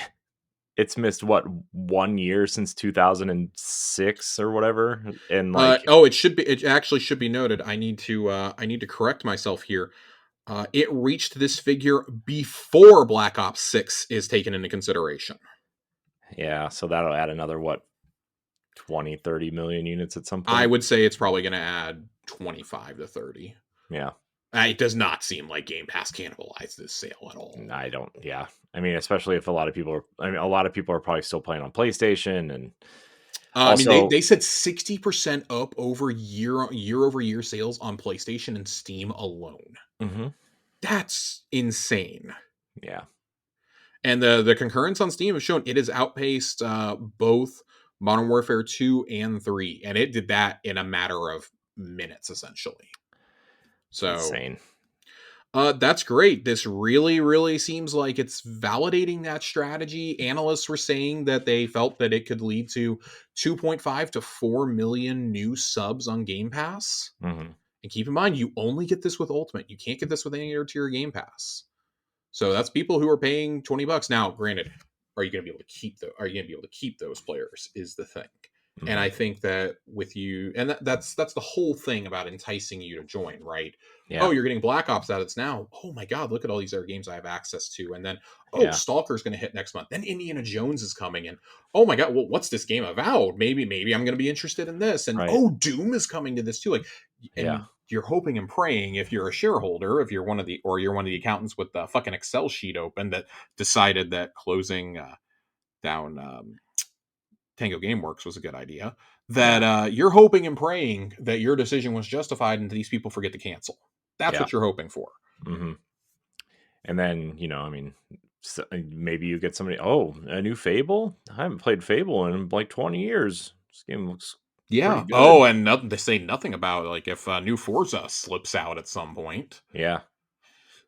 it's missed 1 year since 2006 or whatever, and like it actually should be noted. I need to correct myself here. It reached this figure before Black Ops 6 is taken into consideration. Yeah, so that'll add another 20-30 million units at some point. I would say it's probably going to add 25 to 30. Yeah. It does not seem like Game Pass cannibalized this sale at all. I don't. Yeah. I mean, especially if a lot of people are probably still playing on PlayStation, and also, they said 60% up over year over year sales on PlayStation and Steam alone. That's insane. Yeah. And the concurrence on Steam has shown it has outpaced both Modern Warfare 2 and 3, and it did that in a matter of minutes, essentially. It's So insane. that's great. This really, really seems like it's validating that strategy. Analysts were saying that they felt that it could lead to 2.5 to 4 million new subs on Game Pass. Hmm. And keep in mind, you only get this with Ultimate. You can't get this with any other tier Game Pass. So that's people who are paying $20. Now, granted, are you going to be able to keep are you going to be able to keep those players is the thing. And Hmm. I think that with you, and that's the whole thing about enticing you to join, right? Oh, Yeah. you're getting Black Ops out. It's now. Oh my God, look at all these other games I have access to. And then, oh, Yeah. Stalker's going to hit next month. Then Indiana Jones is coming, and oh my God, well, what's this game about? Maybe I'm going to be interested in this. And Right. oh, Doom is coming to this too. Like, Yeah. and you're hoping and praying if you're a shareholder, if you're one of the, or you're one of the accountants with the fucking Excel sheet open that decided that closing down Tango Gameworks was a good idea, that Yeah. you're hoping and praying that your decision was justified and these people forget to cancel. That's Yeah. what you're hoping for. Hmm. And then, I mean, maybe you get somebody, oh, a new Fable? I haven't played Fable in like 20 years. This game looks pretty Yeah. good. Oh, and nothing, they say nothing about like if new Forza slips out at some point. Yeah.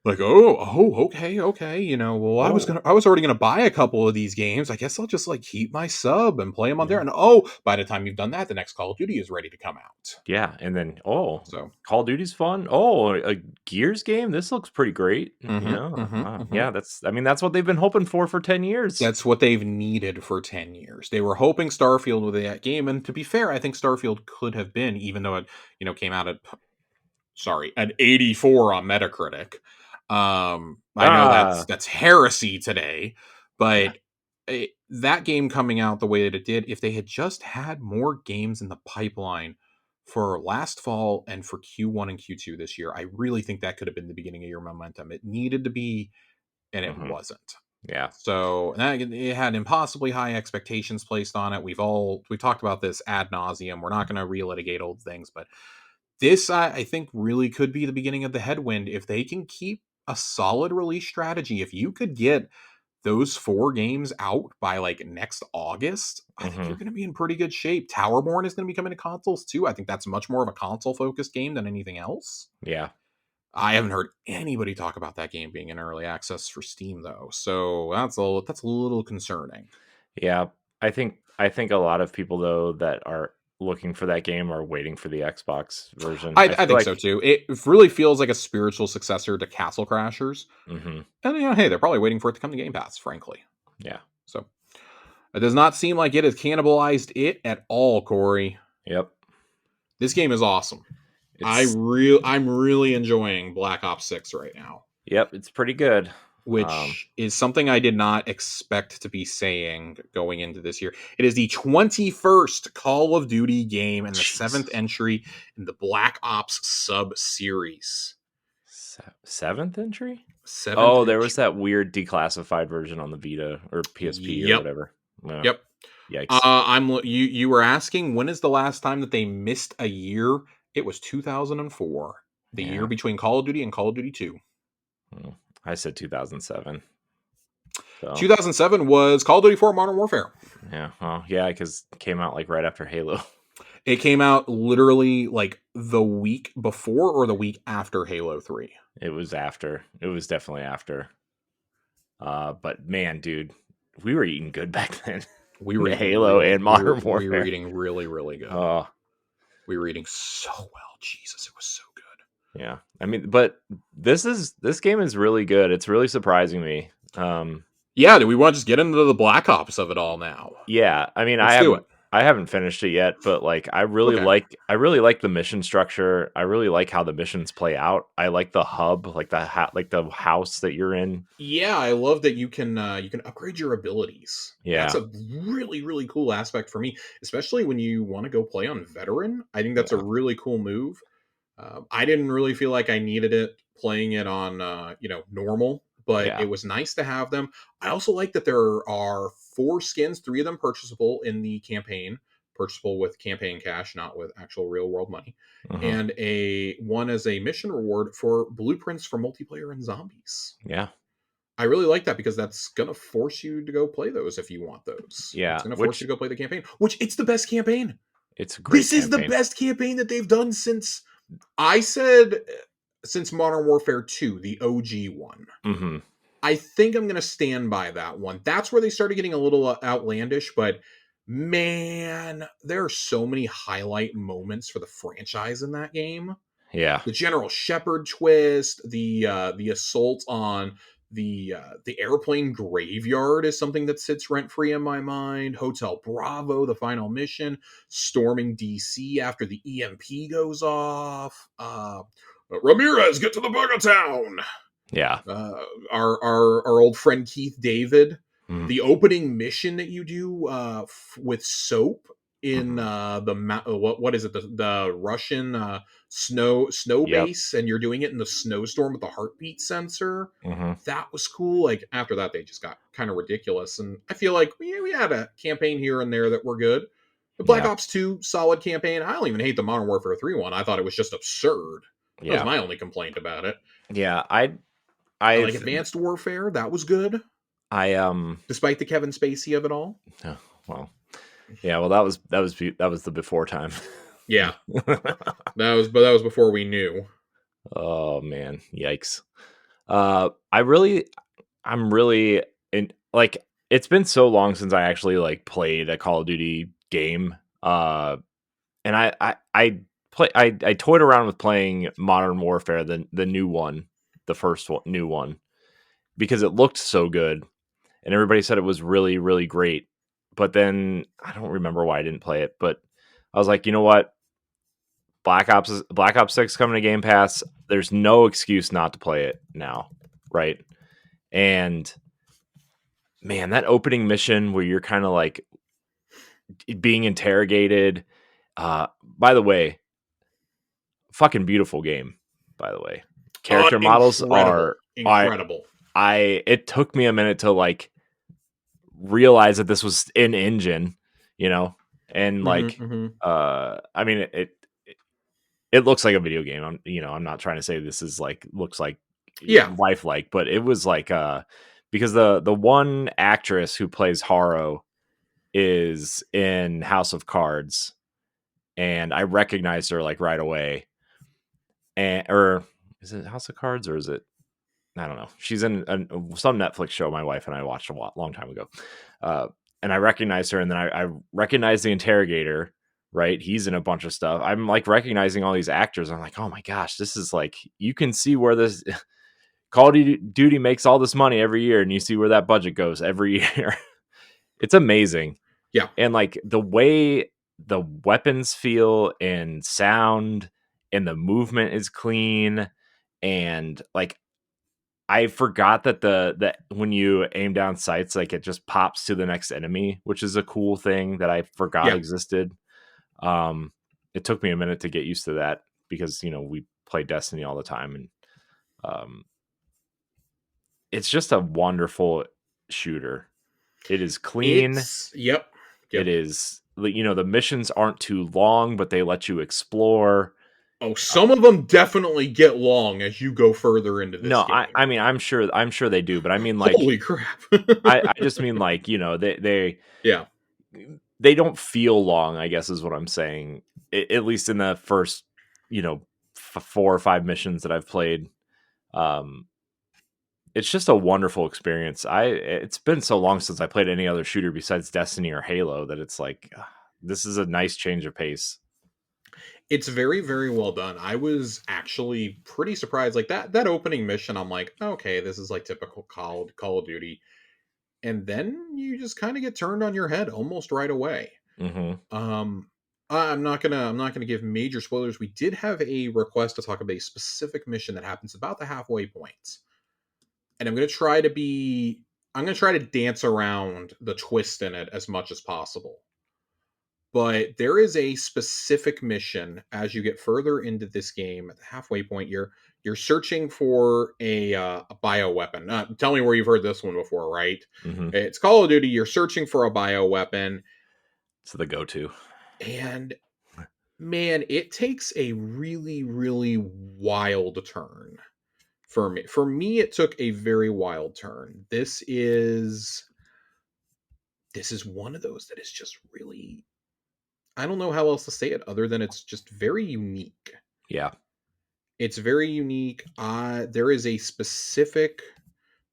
Like, okay. Well, Oh, I was already gonna buy a couple of these games. I guess I'll just like keep my sub and play them on there. yeah. And oh, by the time you've done that, the next Call of Duty is ready to come out. Yeah. And then, oh, So, Call of Duty's fun. Oh, a Gears game? This looks pretty great. mm-hmm. Yeah, that's what they've been hoping for 10 years. That's what they've needed for 10 years. They were hoping Starfield with that game, and to be fair, I think Starfield could have been, even though it, came out at an 84 on Metacritic. I know Ah, that's heresy today, yeah. but that game coming out the way that it did, if they had just had more games in the pipeline for last fall and for Q1 and Q2 this year, I really think that could have been the beginning of your momentum. It needed to be, and it Hmm. wasn't. Yeah. So it had impossibly high expectations placed on it. We talked about this ad nauseum. We're not going to relitigate old things, but this, I think, really could be the beginning of the headwind if they can keep a solid release strategy. If you could get those 4 games out by like next August, I think Hmm. you're going to be in pretty good shape. Towerborn is going to be coming to consoles too. I think that's much more of a console focused game than anything else. Yeah. I haven't heard anybody talk about that game being in early access for Steam though, so that's a little concerning. Yeah. I think a lot of people though that are looking for that game are waiting for the Xbox version. I I feel think so like too. It really feels like a spiritual successor to Castle Crashers. hmm. And hey, they're probably waiting for it to come to Game Pass, frankly. Yeah. So it does not seem like it has cannibalized it at all, Corey. Yep. This game is awesome. It's I'm really enjoying Black Ops 6 right now, Yep, it's pretty good. Um which is something I did not expect to be saying going into this year. It is the 21st Call of Duty game and the 7th Jesus. entry in the Black Ops sub series. Seventh entry? 7th Oh, there was entry. that weird declassified version on the Vita or PSP or Yep. whatever. Yeah. Yep. Yikes. You were asking when is the last time that they missed a year? It was 2004, the year Yeah. between Call of Duty and Call of Duty 2. Mm. I said 2007. So, 2007 was Call of Duty 4 Modern Warfare. yeah. Well, yeah, because it came out like right after Halo. It came out literally like the week before or the week after Halo 3. It was after. It was definitely after. But man, dude, we were eating good back then. We were eating Halo and Modern we were Warfare. eating really really good. Oh, We were eating so well. Jesus, it was so good. yeah. I mean, but this game is really good. It's really surprising me. Yeah, do we want to just get into the Black Ops of it all now? Yeah, I mean, Let's do it. I haven't finished it yet, but like Okay. I really like the mission structure. I really like how the missions play out. I like the hub, like like the house that you're in. Yeah, I love that you can upgrade your abilities. That's Yeah. a really really cool aspect for me, especially when you want to go play on veteran. I think that's a Yeah. really cool move. I didn't really feel like I needed it playing it on normal, but Yeah. it was nice to have them. I also like that there are 4 skins, 3 of them purchasable in the campaign purchasable with campaign cash, not with actual real world money, Mm-hmm. and a one as a mission reward for blueprints for multiplayer and zombies. Yeah. I really like that because that's gonna force you to go play those if you want those. It's Yeah. gonna force you Which to go play the campaign, which it's the best campaign. it's a great This is the campaign. best campaign that they've done since I said since Modern Warfare 2, the OG one. Mm-hmm. I think I'm going to stand by that one. That's where they started getting a little outlandish, but man, there are so many highlight moments for the franchise in that game. Yeah. The General Shepard twist, the assault on the airplane graveyard is something that sits rent free in my mind. Hotel Bravo, the final mission, storming DC after the EMP goes off. Ramirez, get to the Burger Town. Yeah. Our old friend Keith David, Mm-hmm. the opening mission that you do with soap in Mm-hmm. what is it, the Russian snow Yep. base, and you're doing it in the snowstorm with the heartbeat sensor. Mm-hmm. That was cool. Like after that, they just got kind of ridiculous, and I feel like we had a campaign here and there that were good. The Black Yeah. Ops 2 solid campaign. I don't even hate the Modern Warfare 3 one. I thought it was just absurd. That was Yeah. my only complaint about it. Yeah. I I like Advanced Warfare. That was good, I despite the Kevin Spacey of it all. oh, well. Yeah, well that was the before time. Yeah, that was before we knew. Oh man, yikes. I'm really in, like, it's been so long since I actually like played a Call of Duty game. And I toyed around with playing Modern Warfare, the new one, the first one, new one, because it looked so good and everybody said it was really, really great. But then I don't remember why I didn't play it, but I was like, you know what? Black Ops 6 coming to Game Pass. There's no excuse not to play it now, right? And man, that opening mission where you're kind of like being interrogated. By the way, fucking beautiful game. By the way, character models Incredible, are incredible. I. It took me a minute to like realize that this was in engine, and like, Mm-hmm. I mean, it looks like a video game. I'm not trying to say this is like looks like Yeah, lifelike, but it was like because the one actress who plays Haro is in House of Cards, and I recognized her like right away. And or is it House of Cards or is it? I don't know. She's in some Netflix show my wife and I watched long time ago, uh, and I recognized her, and then I recognized the interrogator. Right, he's in a bunch of stuff. I'm like recognizing all these actors. I'm like, oh my gosh, this is like, you can see where this Call of Duty makes all this money every year, and you see where that budget goes every year. It's amazing. yeah. And like the way the weapons feel and sound and the movement is clean, and like I forgot that the when you aim down sights, like it just pops to the next enemy, which is a cool thing that I forgot Yeah. existed. It took me a minute to get used to that because we play Destiny all the time, and um, it's just a wonderful shooter. It is clean. It's yep. It is, the missions aren't too long, but they let you explore. Oh, some of them definitely get long as you go further into this No, game. I mean, I'm sure they do, but I mean, like, Holy crap! I just mean like, Yeah, they don't feel long, I guess is what I'm saying. At least in the first, 4 or 5 missions that I've played. It's just a wonderful experience. It's been so long since I played any other shooter besides Destiny or Halo that it's like, this is a nice change of pace. it's very, very well done. I was actually pretty surprised. Like that opening mission, I'm like, okay, this is like typical Call of Duty, and then you just kind of get turned on your head almost right away. Hmm. Um, I'm not gonna give major spoilers. We did have a request to talk about a specific mission that happens about the halfway point, and I'm gonna try to dance around the twist in it as much as possible. But there is a specific mission as you get further into this game at the halfway point. You're searching for a bioweapon. Tell me where you've heard this one before, right? Hmm. It's Call of Duty. You're searching for a bioweapon. It's the go-to. And man, it takes a really, really wild turn for me. For me, it took a very wild turn. This is one of those that is just really, I don't know how else to say it other than it's just very unique. Yeah. It's very unique. There is a specific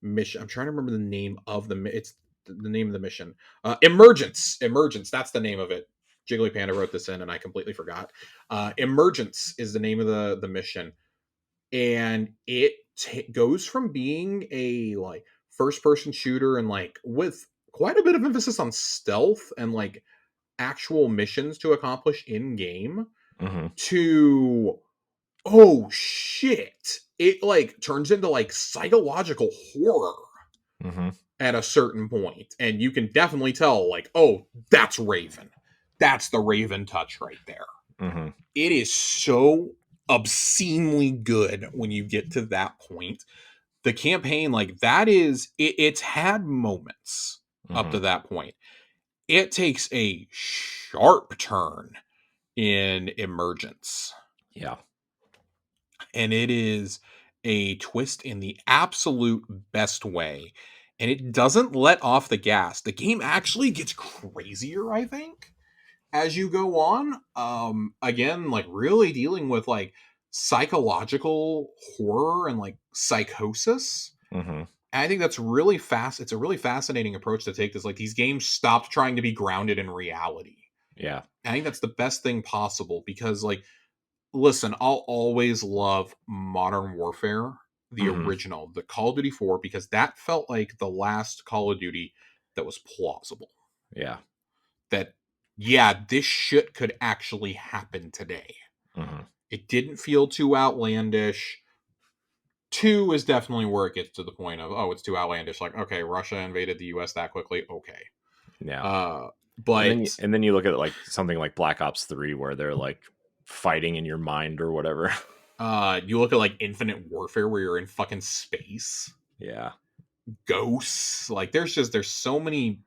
mission. I'm trying to remember the name of it's the name of the mission. Emergence. That's the name of it. Jiggly Panda wrote this in, and I completely forgot. Emergence is the name of the mission, and it goes from being a like first person shooter and like with quite a bit of emphasis on stealth and like actual missions to accomplish in game Mm-hmm. to oh shit, it like turns into like psychological horror Mm-hmm. at a certain point, and you can definitely tell like, oh, that's Raven, that's the Raven touch right there. Mm-hmm. It is so obscenely good when you get to that point. The campaign, like that is it's had moments up Mm-hmm. to that point. It takes a sharp turn in Emergence, Yeah. and it is a twist in the absolute best way, and it doesn't let off the gas. The game actually gets crazier, I think, as you go on. Again, like really dealing with like psychological horror and like psychosis. Mm-hmm. And I think that's really fast. It's a really fascinating approach to take this. Like these games stopped trying to be grounded in reality. Yeah. I think that's the best thing possible because like listen, I'll always love Modern Warfare, the Mm-hmm. original, the Call of Duty 4, because that felt like the last Call of Duty that was plausible. Yeah. That, yeah, this shit could actually happen today. Mm-hmm. It didn't feel too outlandish. 2 is definitely where it gets to the point of, oh, it's too outlandish. Like, okay, Russia invaded the US that quickly. Okay. Yeah. Uh, And but then you look at like something like Black Ops 3 where they're like fighting in your mind or whatever. you look at like Infinite Warfare where you're in fucking space. Yeah. Ghosts. Like there's so many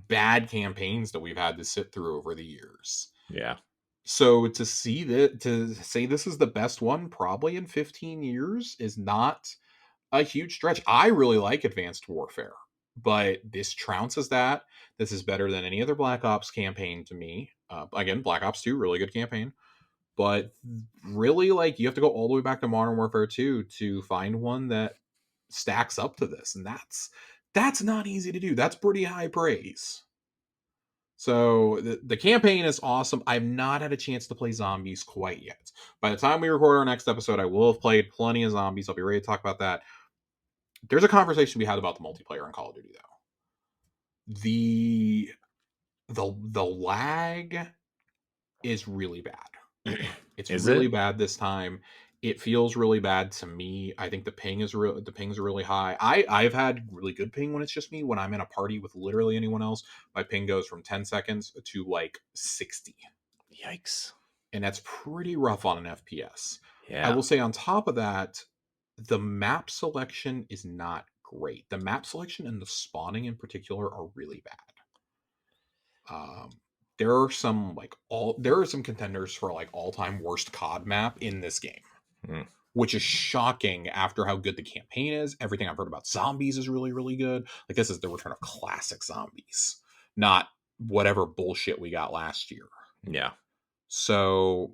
bad campaigns that we've had to sit through over the years. Yeah. So to see that, to say this is the best one probably in 15 years is not a huge stretch. I really like Advanced Warfare, but this trounces that. This is better than any other Black Ops campaign to me. Again, Black Ops 2, really good campaign. But really, like, you have to go all the way back to Modern Warfare 2 to find one that stacks up to this. And that's not easy to do. That's pretty high praise. So the campaign is awesome. I've not had a chance to play zombies quite yet. By the time we record our next episode, I will have played plenty of zombies. I'll be ready to talk about that. There's a conversation we had about the multiplayer in Call of Duty though. The lag is really bad. It's Is really it? bad this time. It feels really bad to me. I think the ping's really high. I've had really good ping when it's just me. When I'm in a party with literally anyone else, my ping goes from 10 seconds to like 60. Yikes. And that's pretty rough on an FPS. I Yeah. will say on top of that, the map selection is not great. The map selection and the spawning in particular are really bad. Um, there are some contenders for like all-time worst COD map in this game, Mm. which is shocking after how good the campaign is. Everything I've heard about zombies is really, really good. Like this is the return of classic zombies, not whatever bullshit we got last year. Yeah. So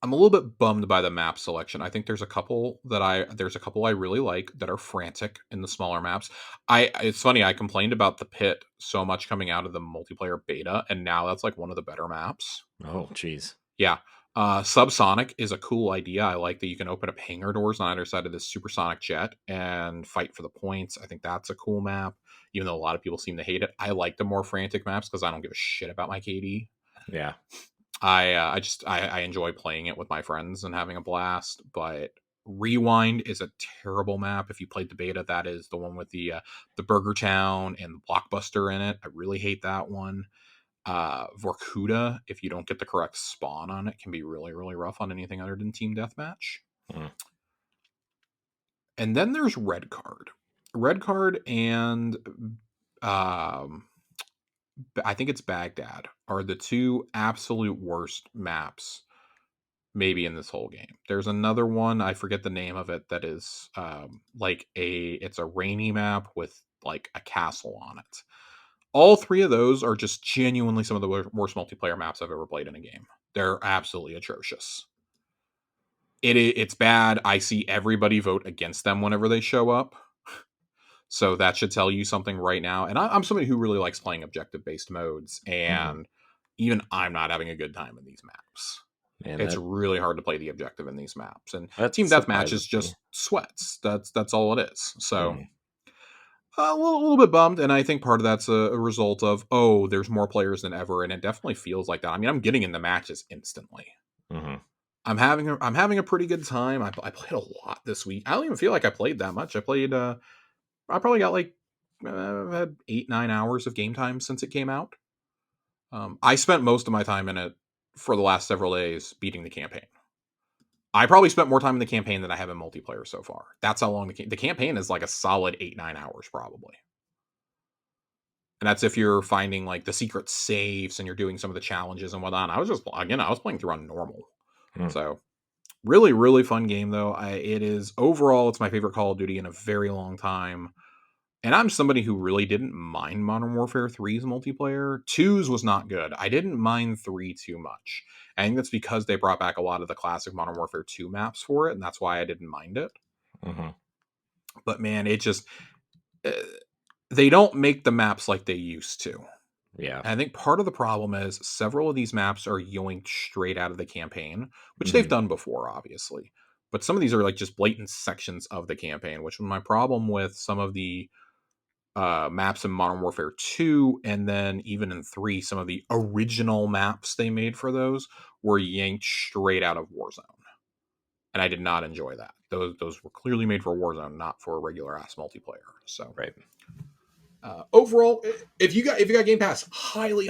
I'm a little bit bummed by the map selection. I think there's a couple I really like that are frantic in the smaller maps. It's funny, I complained about the pit so much coming out of the multiplayer beta, and now that's like one of the better maps. Oh, jeez. Yeah. Subsonic is a cool idea. I like that you can open up hangar doors on either side of this supersonic jet and fight for the points. I think that's a cool map, even though a lot of people seem to hate it. I like the more frantic maps because I don't give a shit about my KD. Yeah. I enjoy playing it with my friends and having a blast. But Rewind is a terrible map. If you played the beta, that is the one with the Burger Town and the Blockbuster in it. I really hate that one. Vorkuta, if you don't get the correct spawn on it, can be really, really rough on anything other than team deathmatch. Mm. And then there's Red Card. Red Card and um I think it's Baghdad, are the two absolute worst maps maybe in this whole game. There's another one, I forget the name of it, that is like it's a rainy map with like a castle on it. All three of those are just genuinely some of the worst multiplayer maps I've ever played in a game. They're absolutely atrocious. It's bad. I see everybody vote against them whenever they show up. So that should tell you something right now. And I'm somebody who really likes playing objective based modes, Mhm. and even I'm not having a good time in these maps. Man, It's really hard to play the objective in these maps, and that team deathmatch surprises is me. just sweats. That's all it is. So Mhm. a little bit bummed, and I think part of that's a result of, oh, there's more players than ever, and it definitely feels like that. I mean, I'm getting into matches instantly. Mhm. I'm having a pretty good time. I played a lot this week. I don't even feel like I played that much. I probably got like I've had 8-9 hours of game time since it came out. I spent most of my time in it for the last several days beating the campaign. I probably spent more time in the campaign than I have in multiplayer so far. That's how long the campaign is, like a solid 8-9 hours probably. And that's if you're finding like the secret saves and you're doing some of the challenges and whatnot. I was playing through on normal. Mm. So really, really fun game though. It is overall, it's my favorite Call of Duty in a very long time. And I'm somebody who really didn't mind Modern Warfare 3's multiplayer. 2's was not good. I didn't mind 3 too much. I think that's because they brought back a lot of the classic Modern Warfare 2 maps for it, and that's why I didn't mind it. Mhm. But man, it just uh, they don't make the maps like they used to. Yeah. And I think part of the problem is several of these maps are yoinked straight out of the campaign, which they've Mhm. done before, obviously. But some of these are like just blatant sections of the campaign, which was my problem with some of the maps in Modern Warfare 2, and then even in 3, some of the original maps they made for those were yanked straight out of Warzone. And I did not enjoy that. Those were clearly made for Warzone, not for regular ass multiplayer. So Right. overall, if you got Game Pass, highly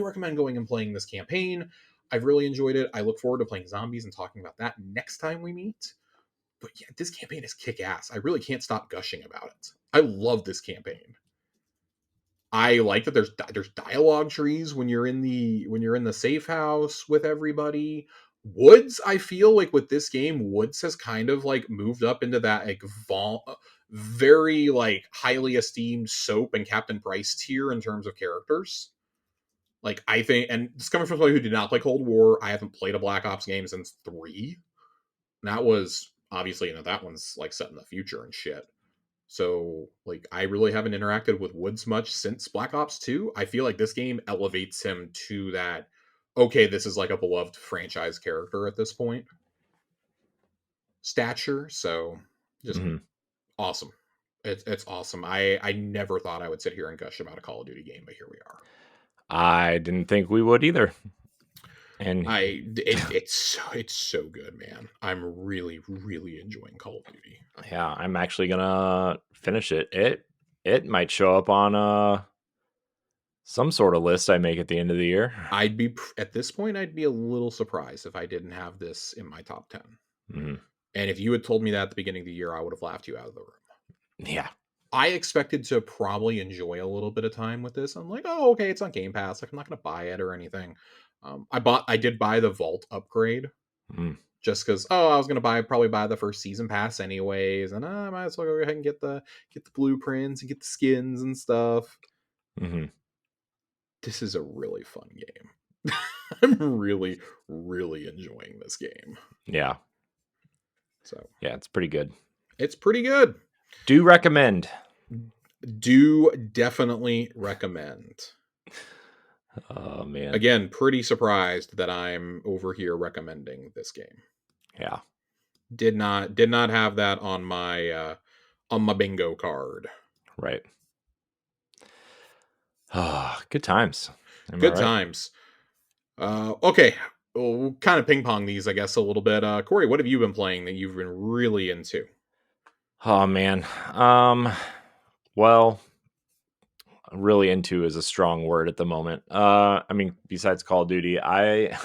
recommend going and playing this campaign. I've really enjoyed it. I look forward to playing zombies and talking about that next time we meet. But yeah, this campaign is kick ass. I really can't stop gushing about it. I love this campaign. I like that there's dialogue trees when you're in the safe house with everybody. Woods, I feel like with this game, Woods has kind of like moved up into that like very like highly esteemed Soap and Captain Price tier in terms of characters. Like I think, and this coming from somebody who did not play Cold War, I haven't played a Black Ops game since 3. And that was obviously, that one's like set in the future and shit. So, like, I really haven't interacted with Woods much since Black Ops 2. I feel like this game elevates him to that, okay, this is like a beloved franchise character at this point stature. So, just Mhm. awesome. It's awesome. I never thought I would sit here and gush about a Call of Duty game, but here we are. I didn't think we would either. And It's so good, man. I'm really enjoying Call of Duty. yeah, I'm actually gonna finish it. It might show up on some sort of list I make at the end of the year. At this point, I'd be a little surprised if I didn't have this in my top 10. Mhm. And if you had told me that at the beginning of the year, I would have laughed you out of the room. Yeah. I expected to probably enjoy a little bit of time with this. I'm like, oh, okay, it's on Game Pass. Like, I'm not going to buy it or anything. I did buy the Vault upgrade Mm. just because. Oh, I was going to probably buy the first season pass anyways, and I might as well go ahead and get the blueprints and get the skins and stuff. Mhm. This is a really fun game. I'm really enjoying this game. Yeah. So Yeah, it's pretty good. it's pretty good. Do recommend. Do definitely recommend. Oh man. Again, pretty surprised that I'm over here recommending this game. Yeah. Did not have that on my bingo card. Right. Ah, good times. Am I Good right? times. Okay. We'll kind of ping pong these, I guess, a little bit. Corey, what have you been playing that you've been really into? Oh man. Well, really into is a strong word at the moment. I mean, besides Call of Duty, I've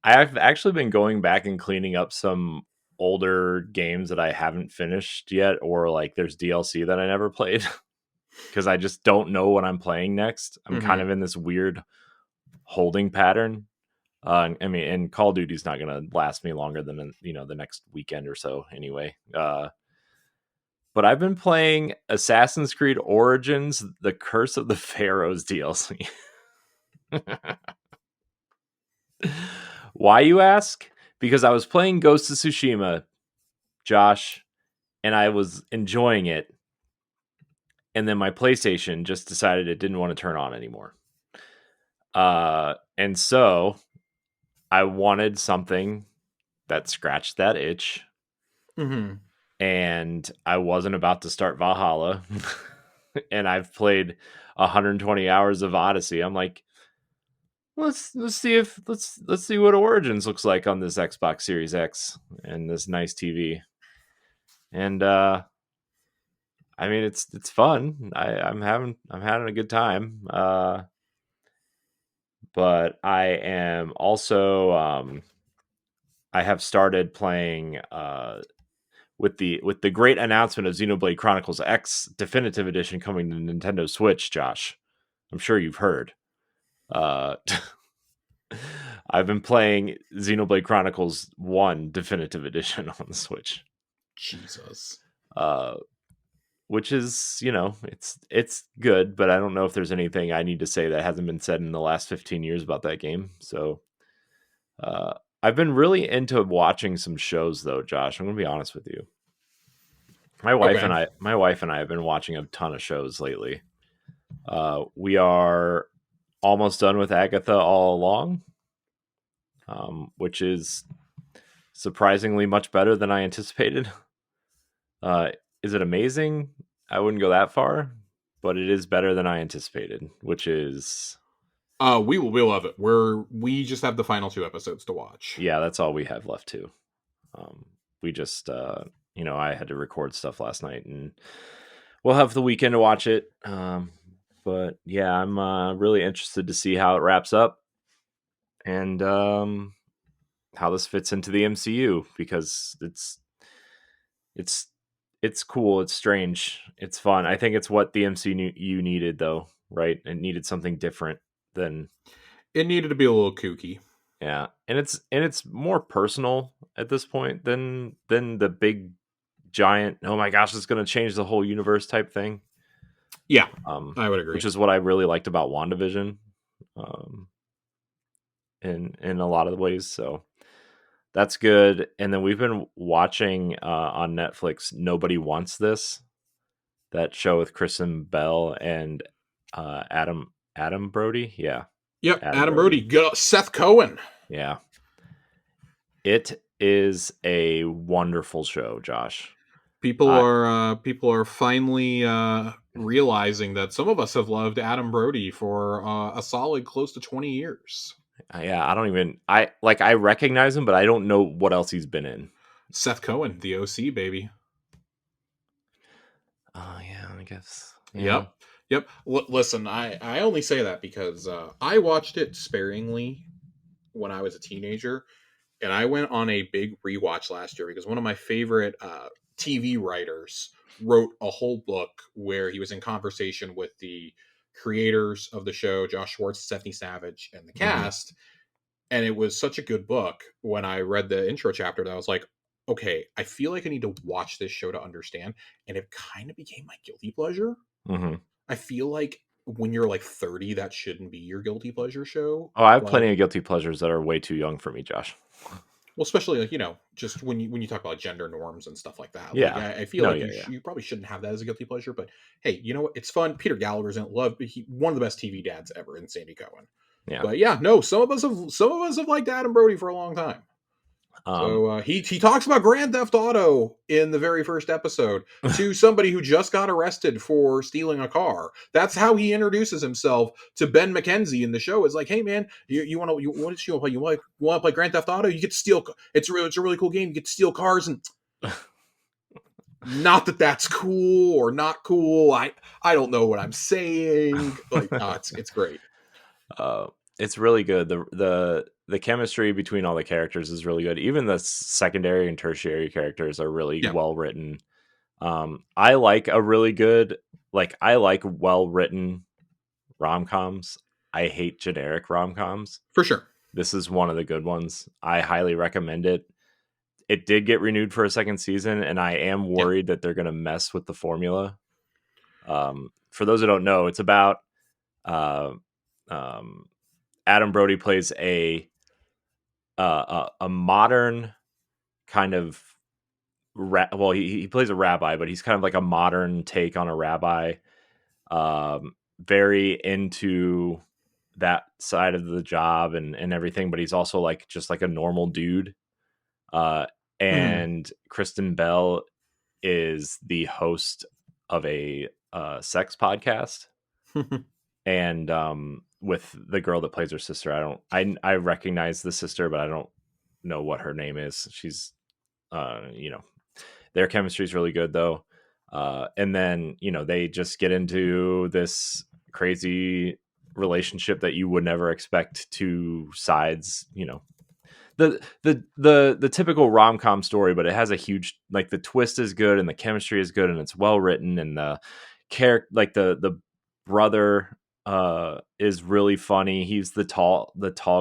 actually been going back and cleaning up some older games that I haven't finished yet, or like there's DLC that I never played. because I just don't know what I'm playing next. I'm kind Mm-hmm. of in this weird holding pattern. I mean, and Call of Duty's not going to last me longer than the next weekend or so, anyway. But I've been playing Assassin's Creed Origins: The Curse of the Pharaohs DLC. Why, you ask? Because I was playing Ghost of Tsushima, Josh, and I was enjoying it, and then my PlayStation just decided it didn't want to turn on anymore. And so I wanted something that scratched that itch, Mm-hmm. and I wasn't about to start Valhalla. And I've played 120 hours of Odyssey. I'm like, let's see what Origins looks like on this Xbox Series X and this nice TV. And I mean, it's fun. I'm having a good time. But I am also I have started playing with the great announcement of Xenoblade Chronicles X Definitive Edition coming to Nintendo Switch. Josh, I'm sure you've heard. Uh, I've been playing Xenoblade Chronicles 1 Definitive Edition on the Switch. Jesus. Uh, which is, it's good, but I don't know if there's anything I need to say that hasn't been said in the last 15 years about that game. So, I've been really into watching some shows though, Josh. I'm going to be honest with you. My wife Okay. and I have been watching a ton of shows lately. We are almost done with Agatha All Along, which is surprisingly much better than I anticipated. Is it amazing? I wouldn't go that far, but it is better than I anticipated, which is We'll love it. We just have the final 2 episodes to watch. yeah, that's all we have left too. We just I had to record stuff last night, and we'll have the weekend to watch it. But yeah, I'm really interested to see how it wraps up, and how this fits into the MCU, because it's it's cool, it's strange, it's fun. I think it's what the MCU needed, though, right? It needed something different than It needed to be a little kooky. yeah, and it's more personal at this point than the big giant. Oh my gosh, it's going to change the whole universe type thing. Yeah, I would agree. Which is what I really liked about WandaVision, um, in a lot of the ways. So that's good. And then we've been watching on Netflix Nobody Wants This, that show with Kristen Bell and Adam Brody. Yeah, Yep, Adam Adam Brody. Brody, good Seth Cohen. Yeah, it is a wonderful show, Josh. People are finally realizing that some of us have loved Adam Brody for a solid close to 20 years. Yeah, I recognize him, but I don't know what else he's been in. Seth Cohen, the OC, baby. Oh yeah, I guess. Yeah. Yep. Listen, I only say that because I watched it sparingly when I was a teenager, and I went on a big rewatch last year because one of my favorite TV writers wrote a whole book where he was in conversation with the creators of the show, Josh Schwartz, Stephanie Savage, and the cast. And it was such a good book. When I read the intro chapter, that I was like, okay, I feel like I need to watch this show to understand. And it kind of became my guilty pleasure. Mm-hmm. I feel like when you're like 30, that shouldn't be your guilty pleasure show. Oh, I have Like, plenty of guilty pleasures that are way too young for me, Josh. well, especially like, just when you talk about gender norms and stuff like that. Like, Yeah. I feel No, like yeah, yeah. you probably shouldn't have that as a guilty pleasure. But hey, you know what? It's fun. Peter Gallagher's in it. One of the best TV dads ever in Sandy Cohen. Yeah. But yeah, no, some of us have liked Adam Brody for a long time. So he talks about Grand Theft Auto in the very first episode to somebody who just got arrested for stealing a car. That's how he introduces himself to Ben McKenzie in the show. It's like, hey man, you want to play? You want to play Grand Theft Auto? You get to steal. It's a really cool game. You get to steal cars, and not that that's cool or not cool. I don't know what I'm saying. Like, it's great. It's really good. The chemistry between all the characters is really good. Even the secondary and tertiary characters are really Yeah. well written. I like a really good like I like well written rom-coms. I hate generic rom-coms. For sure. This is one of the good ones. I highly recommend it. It did get renewed for a second season, and I am Yeah. worried that they're going to mess with the formula. For those who don't know, it's about uh, um, Adam Brody plays a modern kind of well, he plays a rabbi, but he's kind of like a modern take on a rabbi. Very into that side of the job and everything, but he's also like just like a normal dude. Uh, Mhm. and Kristen Bell is the host of a sex podcast, and with the girl that plays her sister. I recognize the sister, but I don't know what her name is. She's you know, their chemistry is really good though. And then, you know, they just get into this crazy relationship that you would never expect two sides, you know, the typical rom-com story, but it has a huge, like, the twist is good and the chemistry is good and it's well written, and the character, like the brother is really funny. He's the tall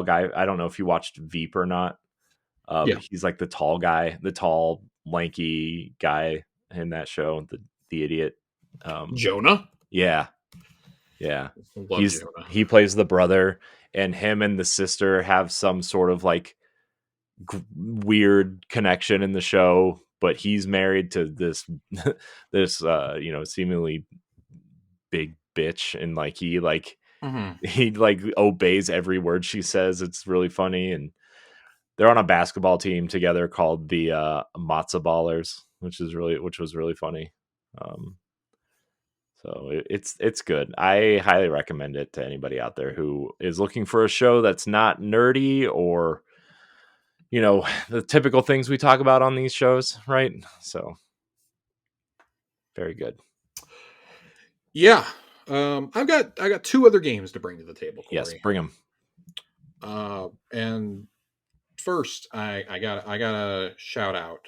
guy. I don't know if you watched Veep or not. Yeah. But he's like the tall guy, the tall, lanky guy in that show, the idiot. Um, Jonah? yeah, yeah. Love Jonah. He plays the brother, and him and the sister have some sort of like weird connection in the show. But he's married to this you know, seemingly big bitch, and Mhm. he like obeys every word she says. It's really funny. And they're on a basketball team together called the Matzo Ballers, which was really funny. Um, so it's good. I highly recommend it to anybody out there who is looking for a show that's not nerdy or, you know, the typical things we talk about on these shows, right? So very good. Yeah. I got two other games to bring to the table, Yes, Corey. bring them. And first, I got a shout out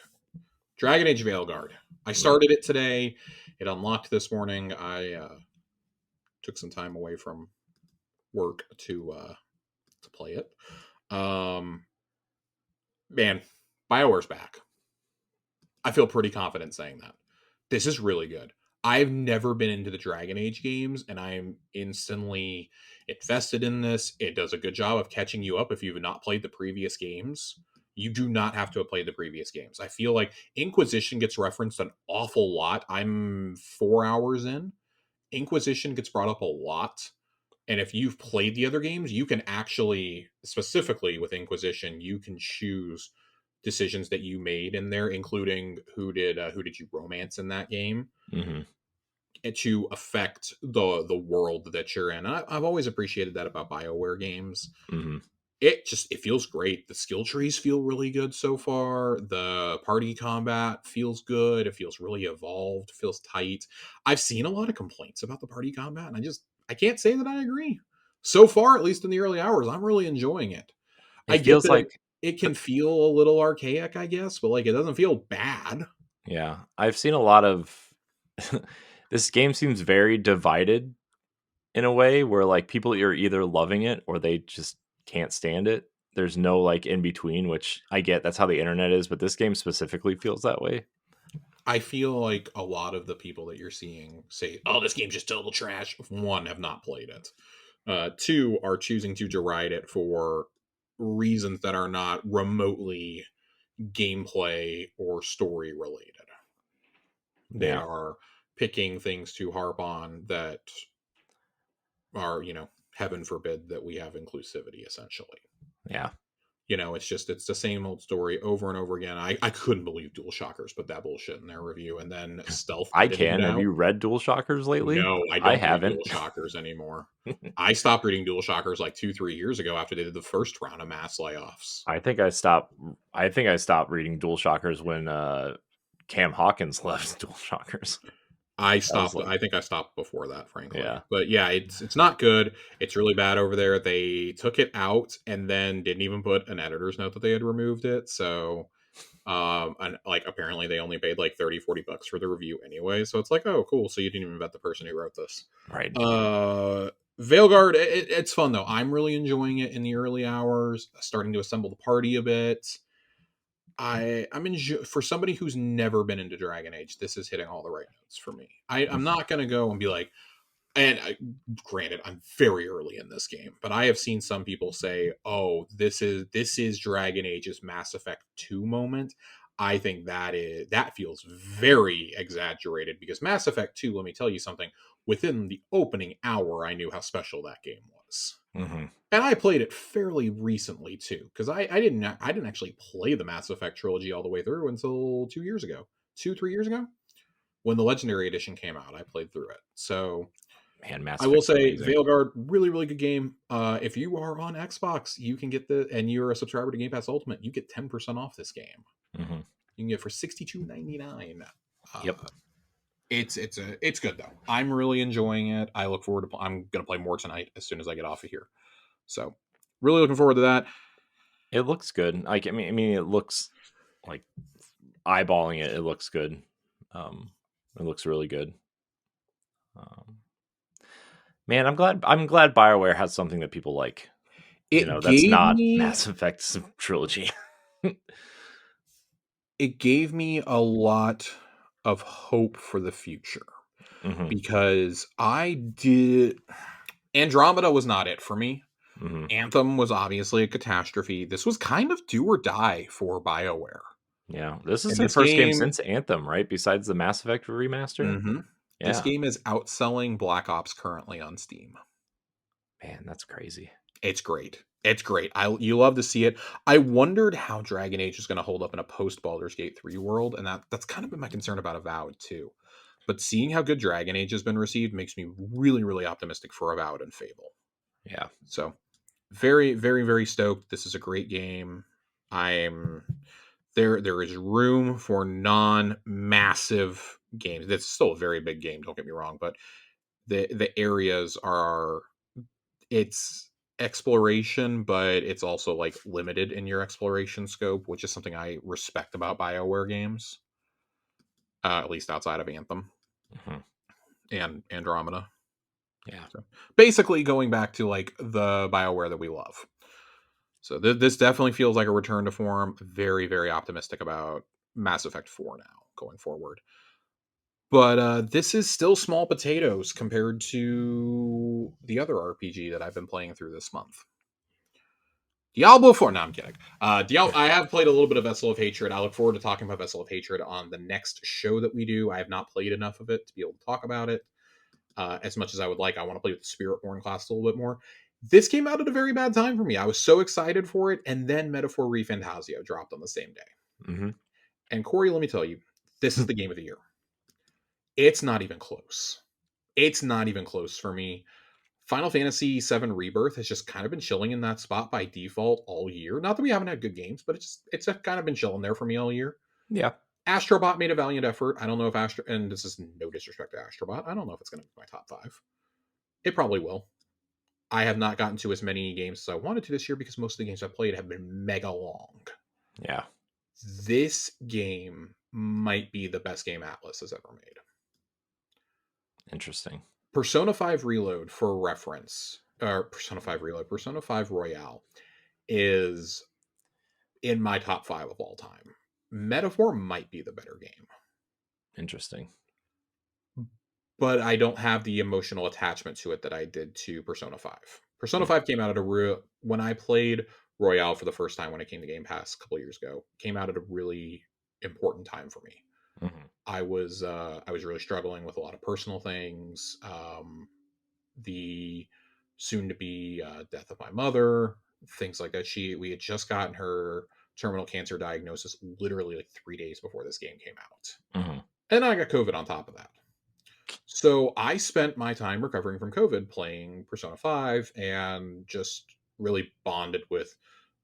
Dragon Age Veilguard. I started it today. It unlocked this morning. I took some time away from work to play it. Man, BioWare's back. I feel pretty confident saying that. This is really good. I've never been into the Dragon Age games, and I'm instantly invested in this. It does a good job of catching you up if you've not played the previous games. You do not have to have played the previous games. I feel like Inquisition gets referenced an awful lot. I'm 4 hours in. Inquisition gets brought up a lot. And if you've played the other games, you can actually, specifically with Inquisition, you can choose decisions that you made in there, including who did you romance in that game, Mm-hmm. and to affect the world that you're in. I've always appreciated that about BioWare games. Mm-hmm. It feels great. The skill trees feel really good so far. The party combat feels good. It feels really evolved. Feels tight. I've seen a lot of complaints about the party combat, and I can't say that I agree. So far, at least in the early hours, I'm really enjoying it. I It get feels that like it can feel a little archaic, I guess, but like it doesn't feel bad. yeah, I've seen a lot of this game seems very divided in a way where like people are either loving it or they just can't stand it. There's no like in between, which I get, that's how the internet is, but this game specifically feels that way. I feel like a lot of the people that you're seeing say, "Oh, this game's just total trash." One, have not played it. Two, are choosing to deride it for reasons that are not remotely gameplay or story related. They Yeah. are picking things to harp on that are, heaven forbid that we have inclusivity, essentially. Yeah. It's the same old story over and over again. I couldn't believe Dual Shockers put that bullshit in their review, and then Stealth I edited it can. Have out. you read Dual Shockers lately? No, I I don't read haven't. Dual Shockers anymore. I stopped reading Dual Shockers like 2-3 years ago after they did the first round of mass layoffs. I think I stopped reading Dual Shockers when Cam Hawkins left Dual Shockers. I I was stopped. like, I think I stopped before that, yeah. frankly. But yeah, it's not good. It's really bad over there. They took it out and then didn't even put an editor's note that they had removed it. So And like apparently they only paid like 30-40 bucks for the review anyway, so it's like, oh cool, so you didn't even vet the person who wrote this. Right. Veilguard, it's fun though. I'm really enjoying it in the early hours, starting to assemble the party a bit. For somebody who's never been into Dragon Age, this is hitting all the right notes for me. I'm Mhm. not gonna go and be like, granted, I'm very early in this game, but I have seen some people say, "Oh, this is Dragon Age's Mass Effect 2 moment." I think that feels very exaggerated because Mass Effect 2, let me tell you something, within the opening hour I knew how special that game was. Mhm. And I played it fairly recently too, because I didn't actually play the Mass Effect trilogy all the way through until 2 years ago, 2 3 years ago, when the Legendary Edition came out. I played through it, so Man, Mass I will Effect's say amazing. Veilguard, really, really good game. If you are on Xbox, you can get and you're a subscriber to Game Pass Ultimate, you get 10% off this game. Mhm. You can get it for $62.99. Yep. It's good though. I'm really enjoying it. I look forward to. I'm gonna play more tonight as soon as I get off of here. So, really looking forward to that. It looks good. I mean, it looks like eyeballing it. It looks good. Um, it looks really good. Um, Man, I'm glad BioWare has something that people like. It That's gave not me Mass Effect trilogy. it gave me a lot of hope for the future Hmm. because I did. Andromeda was not it for me. Hmm. Anthem was obviously a catastrophe. This was kind of do or die for BioWare. Yeah, this is And their this first game game, since Anthem, right? Besides the Mass Effect remaster. mhm, this Yeah, game is outselling Black Ops currently on Steam. man, that's crazy. It's great. It's great. You love to see it. I wondered how Dragon Age is going to hold up in a post Baldur's Gate 3 world, and that's kind of been my concern about Avowed too. But seeing how good Dragon Age has been received makes me really, really optimistic for Avowed and Fable. Yeah. So, very, very, very stoked. This is a great game. I'm there is room for non-massive games. It's still a very big game, don't get me wrong, but the areas are, it's exploration, but it's also like limited in your exploration scope, which is something I respect about BioWare games, at least outside of Anthem Hmm. and Andromeda. Yeah. So basically going back to like the BioWare that we love. So this definitely feels like a return to form. Very, very optimistic about Mass Effect 4 now going forward. But this is still small potatoes compared to the other RPG that I've been playing through this month. Diablo 4. No, I'm kidding. I have played a little bit of Vessel of Hatred. I look forward to talking about Vessel of Hatred on the next show that we do. I have not played enough of it to be able to talk about it as much as I would like. I want to play with the Spiritborn class a little bit more. This came out at a very bad time for me. I was so excited for it, and then Metaphor Refantasio dropped on the same day. Hmm. And Corey, let me tell you, this is the game of the year. It's not even close. It's not even close for me. Final Fantasy VII Rebirth has just kind of been chilling in that spot by default all year. Not that we haven't had good games, but it's kind of been chilling there for me all year. Yeah. Astrobot made a valiant effort. I don't know if and this is no disrespect to Astrobot, I don't know if it's going to be my top 5. It probably will. I have not gotten to as many games as I wanted to this year because most of the games I've played have been mega long. Yeah. This game might be the best game Atlas has ever made. Interesting. Persona 5 Reload, for reference, or Persona 5 Reload, Persona 5 Royale is in my top 5 of all time. Metaphor might be the better game, Interesting. but I don't have the emotional attachment to it that I did to Persona 5. Persona Mm. 5 came out at when I played Royale for the first time when it came to Game Pass a couple years ago, came out at a really important time for me. Hmm. I was really struggling with a lot of personal things. The soon to be death of my mother, things like that. We had just gotten her terminal cancer diagnosis literally like 3 days before this game came out, Hmm. and I got COVID on top of that. So I spent my time recovering from COVID playing Persona 5 and just really bonded with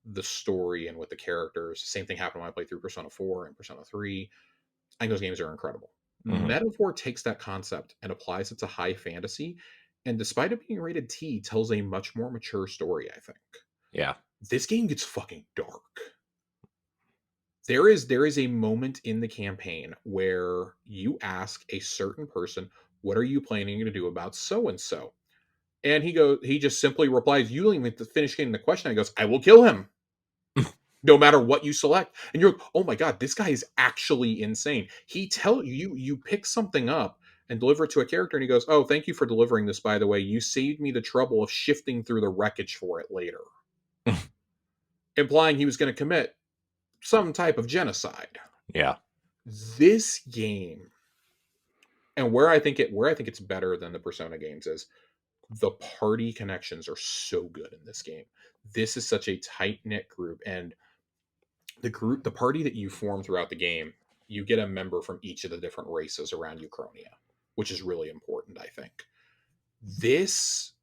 the story and with the characters. Same thing happened when I played through Persona 4 and Persona 3. I think those games are incredible. Hmm. Metaphor takes that concept and applies it to high fantasy, and despite it being rated T, tells a much more mature story, I think. Yeah. This game gets fucking dark. There is a moment in the campaign where you ask a certain person, "What are you planning to do about so and so?" And he just simply replies, "You don't even have to finish getting the question." He goes, "I will kill him, no matter what you select." And you're like, "Oh my god, this guy is actually insane." He tell you pick something up and deliver it to a character, and he goes, "Oh, thank you for delivering this. By the way, you saved me the trouble of shifting through the wreckage for it later," implying he was going to commit some type of genocide. Yeah. This game, and where I think it's better than the Persona games, is the party connections are so good in this game. This is such a tight knit group, and the party that you form throughout the game, you get a member from each of the different races around Uchronia, which is really important, I think. This,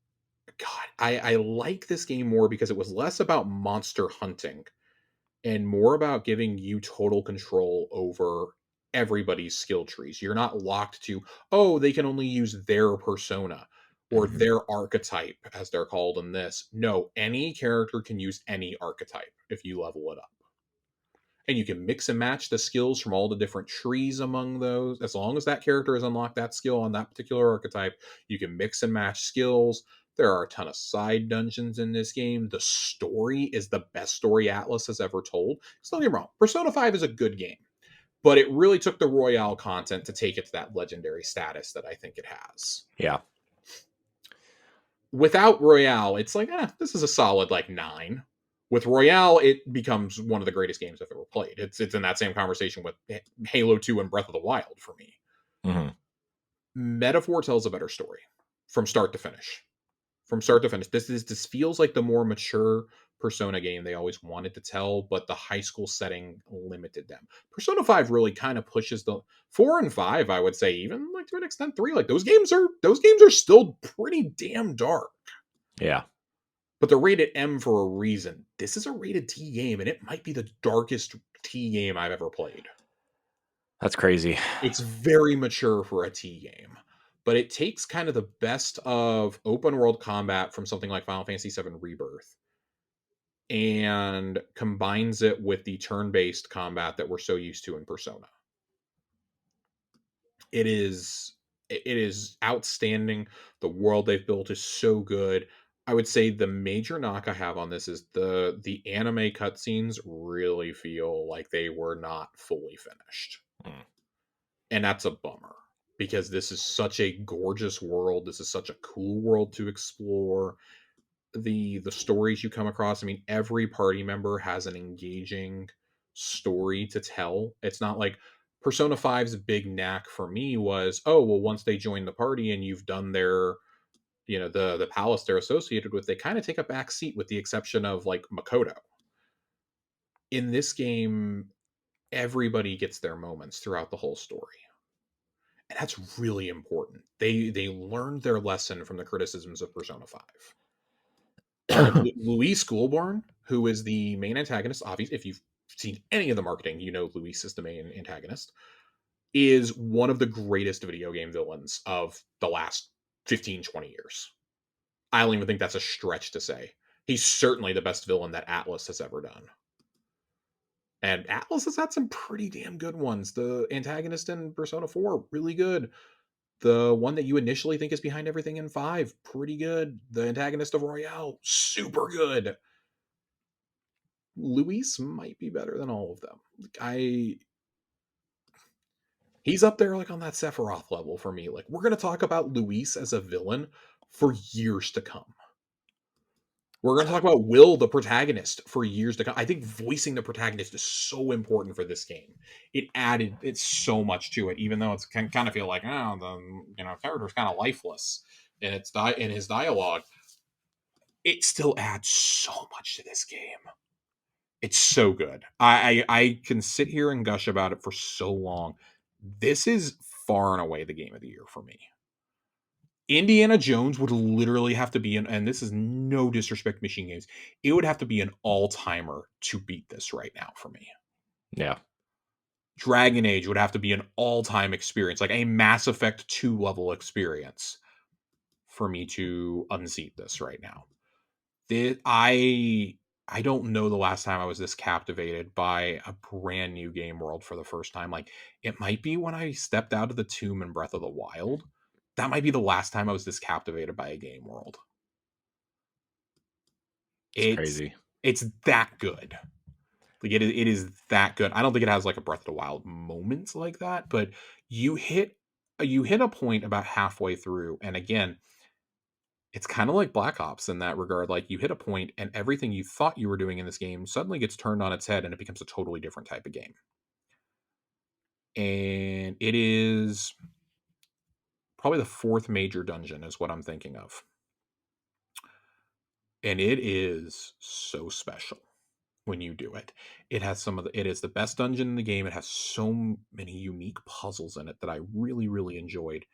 God, I like this game more because it was less about monster hunting and more about giving you total control over everybody's skill trees. You're not locked to, oh, they can only use their persona or Mhm. their archetype, as they're called in this. No, any character can use any archetype if you level it up. And you can mix and match the skills from all the different trees among those. As long as that character has unlocked that skill on that particular archetype, you can mix and match skills. There are a ton of side dungeons in this game. The story is the best story Atlas has ever told. Don't get me wrong, Persona 5 is a good game, but it really took the Royale content to take it to that legendary status that I think it has. Yeah. Without Royale, it's like, this is a solid like 9. With Royale, it becomes one of the greatest games I've ever played. It's in that same conversation with Halo 2 and Breath of the Wild for me. Hmm. Metaphor tells a better story from start to finish. From start to finish, this feels like the more mature Persona game they always wanted to tell, but the high school setting limited them. Persona 5 really kind of pushes the 4 and 5, I would say, even like to an extent 3. Like those games are still pretty damn dark. Yeah. But they're rated M for a reason. This is a rated T game, and it might be the darkest T game I've ever played. That's crazy. It's very mature for a T game, but it takes kind of the best of open world combat from something like Final Fantasy VII Rebirth and combines it with the turn-based combat that we're so used to in Persona. It is outstanding. The world they've built is so good. I would say the major knock I have on this is the anime cutscenes really feel like they were not fully finished. Mm. And that's a bummer because this is such a gorgeous world. This is such a cool world to explore. The stories you come across, I mean, every party member has an engaging story to tell. It's not like Persona 5's big knack for me was, oh, well, once they join the party and you've done their, the palace they're associated with, they kind of take a back seat with the exception of like Makoto. In this game, everybody gets their moments throughout the whole story. And that's really important. They learned their lesson from the criticisms of Persona 5. Louise Schoolborn, who is the main antagonist, obviously, if you've seen any of the marketing, you know Louise is the main antagonist, is one of the greatest video game villains of the last 15, 20 years. I don't even think that's a stretch to say. He's certainly the best villain that Atlas has ever done. And Atlas has had some pretty damn good ones. The antagonist in Persona 4, really good. The one that you initially think is behind everything in 5, pretty good. The antagonist of Royale, super good. Luis might be better than all of them. He's up there like on that Sephiroth level for me. Like we're gonna talk about Luis as a villain for years to come. We're gonna talk about Will, the protagonist, for years to come. I think voicing the protagonist is so important for this game. It's so much to it, even though it's can kind of feel like the character's kind of lifeless in his dialogue. It still adds so much to this game. It's so good. I can sit here and gush about it for so long. This is far and away the game of the year for me. Indiana Jones would literally have to be and this is no disrespect to machine games, it would have to be an all-timer to beat this right now for me. Yeah. Dragon Age would have to be an all-time experience, like a Mass Effect 2 level experience for me to unseat this right now. I I don't know the last time I was this captivated by a brand new game world for the first time. Like, it might be when I stepped out of the tomb in Breath of the Wild. That might be the last time I was this captivated by a game world. It's It's crazy. it's that good. Like it is that good. I don't think it has like a Breath of the Wild moments like that, but you hit you hit a point about halfway through, and again, it's kind of like Black Ops in that regard. Like you hit a point, and everything you thought you were doing in this game suddenly gets turned on its head, and it becomes a totally different type of game. And it is probably the fourth major dungeon, is what I'm thinking of, and it is so special when you do it. It has some of the it is the best dungeon in the game. It has so many unique puzzles in it that I really, really enjoyed.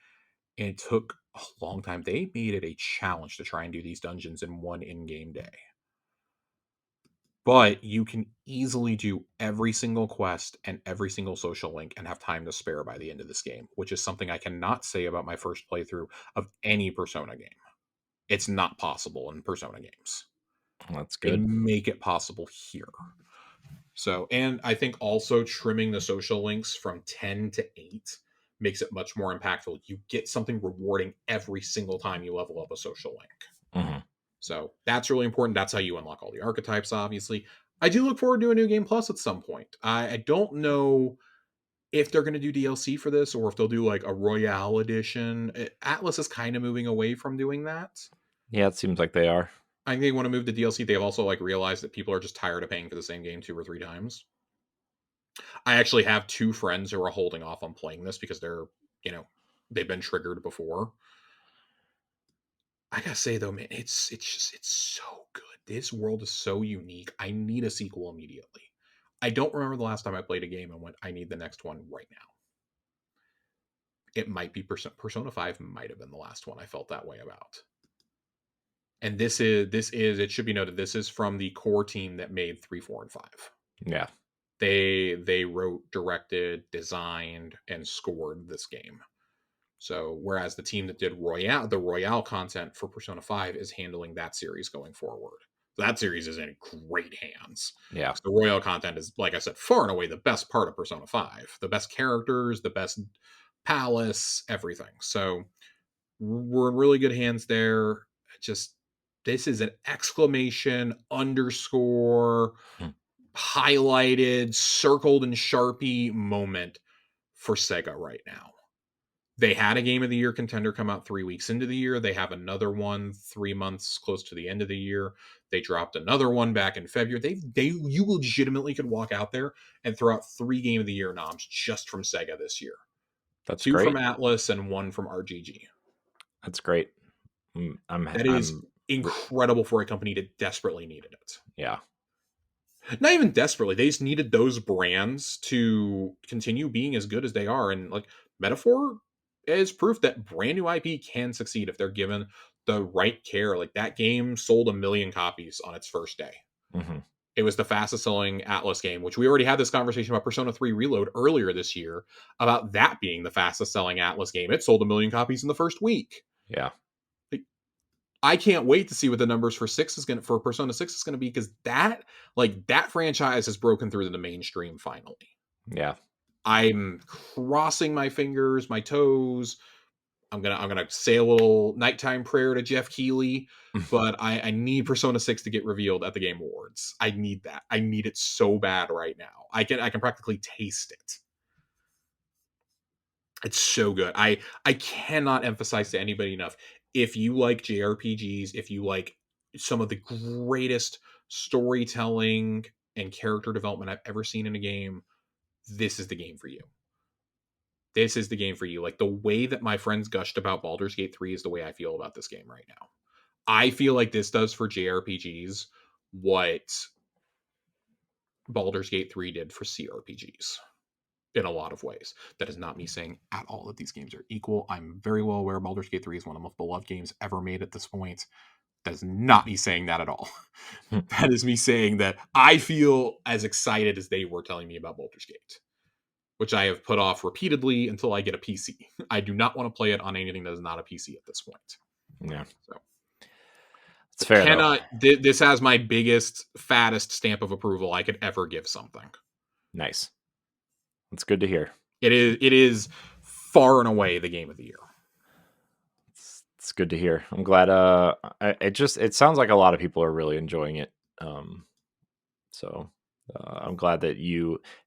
And it took a long time. They made it a challenge to try and do these dungeons in one in-game day. But you can easily do every single quest and every single social link and have time to spare by the end of this game, which is something I cannot say about my first playthrough of any Persona game. It's not possible in Persona games. That's They good. make it possible here. So, and I think also trimming the social links from 10 to 8 makes it much more impactful. You get something rewarding every single time you level up a social link. Hmm. So, that's really important. That's how you unlock all the archetypes, obviously. I do look forward to a new game plus at some point. I don't know if they're going to do DLC for this or if they'll do like a Royale edition. Atlas is kind of moving away from doing that. Yeah, it seems like they are. I think they want to move to DLC. They've also like realized that people are just tired of paying for the same game 2 or 3 times. I actually have two friends who are holding off on playing this because they're, you know, they've been triggered before. I gotta say though, man, it's so good. This world is so unique. I need a sequel immediately. I don't remember the last time I played a game and went, I need the next one right now. It might be Persona 5 might have been the last one I felt that way about. And this is it should be noted, this is from the core team that made 3, 4, and 5. Yeah. They wrote, directed, designed, and scored this game. So whereas the team that did the Royale content for Persona 5 is handling that series going forward. So that series is in great hands. Yeah. The Royale content is, like I said, far and away the best part of Persona 5. The best characters, the best palace, everything. So we're in really good hands there. Just this is an exclamation underscore Hmm. highlighted, circled in Sharpie moment for Sega right now. They had a Game of the Year contender come out 3 weeks into the year. They have another one 3 months close to the end of the year. They dropped another one back in February. You legitimately could walk out there and throw out 3 Game of the Year noms just from Sega this year. That's 2 from great. Atlas and 1 from RGG. That's great. I'm That is I'm incredible for a company that desperately needed it. yeah. Not even desperately, they just needed those brands to continue being as good as they are. And like Metaphor is proof that brand new IP can succeed if they're given the right care. Like that game sold 1 million copies on its first day. Hmm. It was the fastest selling Atlas game, which we already had this conversation about Persona 3 Reload earlier this year, about that being the fastest selling Atlas game. It sold 1 million copies in the first week. Yeah. Like, I can't wait to see what the numbers for Persona 6 is gonna be, because that franchise has broken through to the mainstream finally. Yeah. I'm crossing my fingers, my toes. I'm gonna say a little nighttime prayer to Jeff Keighley, but I need Persona 6 to get revealed at the Game Awards. I need that. I need it so bad right now. I can practically taste it. It's so good. I cannot emphasize to anybody enough. If you like JRPGs, if you like some of the greatest storytelling and character development I've ever seen in a game, this is the game for you. This is the game for you. Like the way that my friends gushed about Baldur's Gate 3 is the way I feel about this game right now. I feel like this does for JRPGs what Baldur's Gate 3 did for CRPGs in a lot of ways. That is not me saying at all that these games are equal. I'm very well aware Baldur's Gate 3 is one of the most beloved games ever made at this point. That is not me saying that at all. That is me saying that I feel as excited as they were telling me about Baldur's Gate, which I have put off repeatedly until I get a PC. I do not want to play it on anything that is not a PC at this point. Yeah. So It's fair though. This has my biggest, fattest stamp of approval I could ever give something. Nice. That's good to hear. It is far and away the game of the year. It's good to hear. I'm glad. It sounds like a lot of people are really enjoying it. So I'm glad that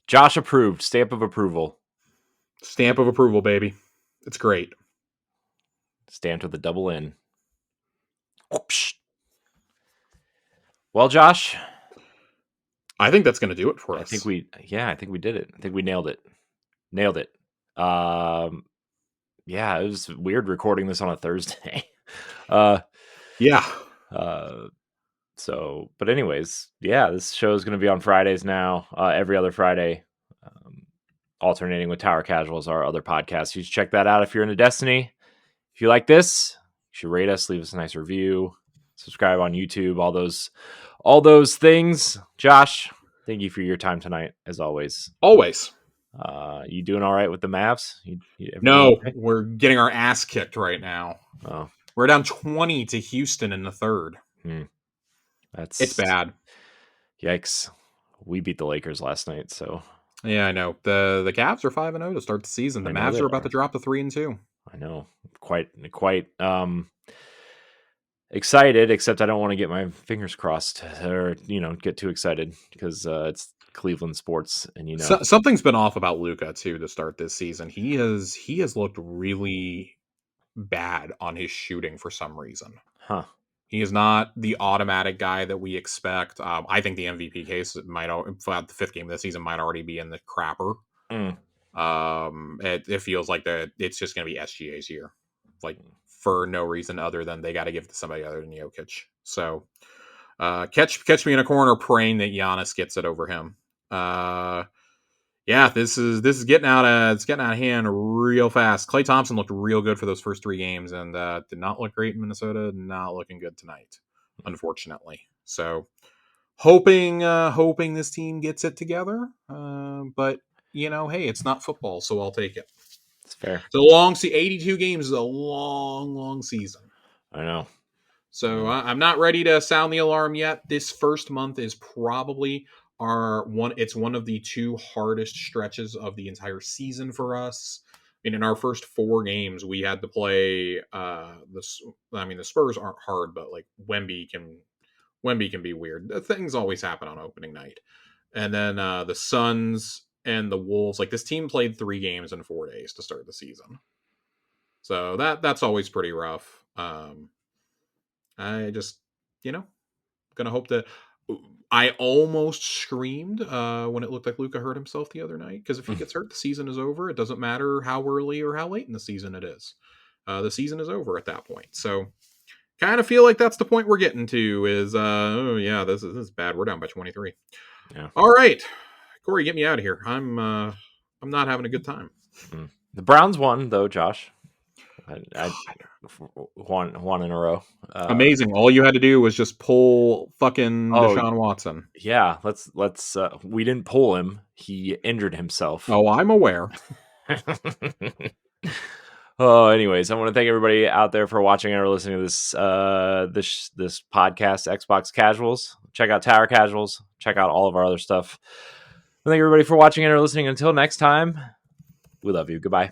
Josh approved. Stamp of approval. Stamp of approval, baby. It's great. Stamped with a double N. Whoopsh. Well, Josh, I think that's going to do it for us. I think we did it. I think we nailed it. Nailed it. Yeah, it was weird recording this on a Thursday. Yeah. But anyways, yeah, this show is going to be on Fridays now, every other Friday, alternating with Tower Casuals, our other podcast. You should check that out if you're into Destiny. If you like this, you should rate us, leave us a nice review, subscribe on YouTube, all those things. Josh, thank you for your time tonight, as always. Always. You doing all right with the Mavs? No, okay? We're getting our ass kicked right now. Oh, we're down 20 to Houston in the third. It's bad. Yikes! We beat the Lakers last night, so yeah, I know. The Cavs are 5-0 to start the season. The Mavs are about to drop to 3-2. I know. Quite excited, except I don't want to get my fingers crossed or get too excited because it's Cleveland sports, and something's been off about Luka too to start this season. He has looked really bad on his shooting for some reason. Huh. He is not the automatic guy that we expect. I think the MVP case might the fifth game of the season might already be in the crapper. It feels like that it's just going to be SGA's year, like for no reason other than they got to give it to somebody other than Jokic. So catch me in a corner praying that Giannis gets it over him. Yeah, this is getting out of hand real fast. Klay Thompson looked real good for those first 3 games and did not look great in Minnesota. Not looking good tonight, unfortunately. So hoping this team gets it together. But hey, it's not football, so I'll take it. It's fair. It's a long 82 games is a long season. I know. So I'm not ready to sound the alarm yet. This first month is probably it's one of the 2 hardest stretches of the entire season for us. I mean, in our first 4 games, we had to play the Spurs aren't hard, but like Wemby can be weird. Things always happen on opening night. And then the Suns and the Wolves, like this team played 3 games in 4 days to start the season. So that's always pretty rough. I just, gonna hope that. I almost screamed when it looked like Luka hurt himself the other night, because if he gets hurt, the season is over. It doesn't matter how early or how late in the season it is. The season is over at that point. So kind of feel like that's the point we're getting to is, this is bad. We're down by 23. Yeah. All right. Corey, get me out of here. I'm not having a good time. The Browns won, though, Josh. I one in a row. Amazing. All you had to do was just pull fucking Deshaun Watson. Yeah, let's we didn't pull him. He injured himself. Oh, I'm aware. Anyways, I want to thank everybody out there for watching or listening to this this podcast, Xbox Casuals. Check out Tower Casuals. Check out all of our other stuff. Thank everybody for watching or listening. Until next time, we love you. Goodbye.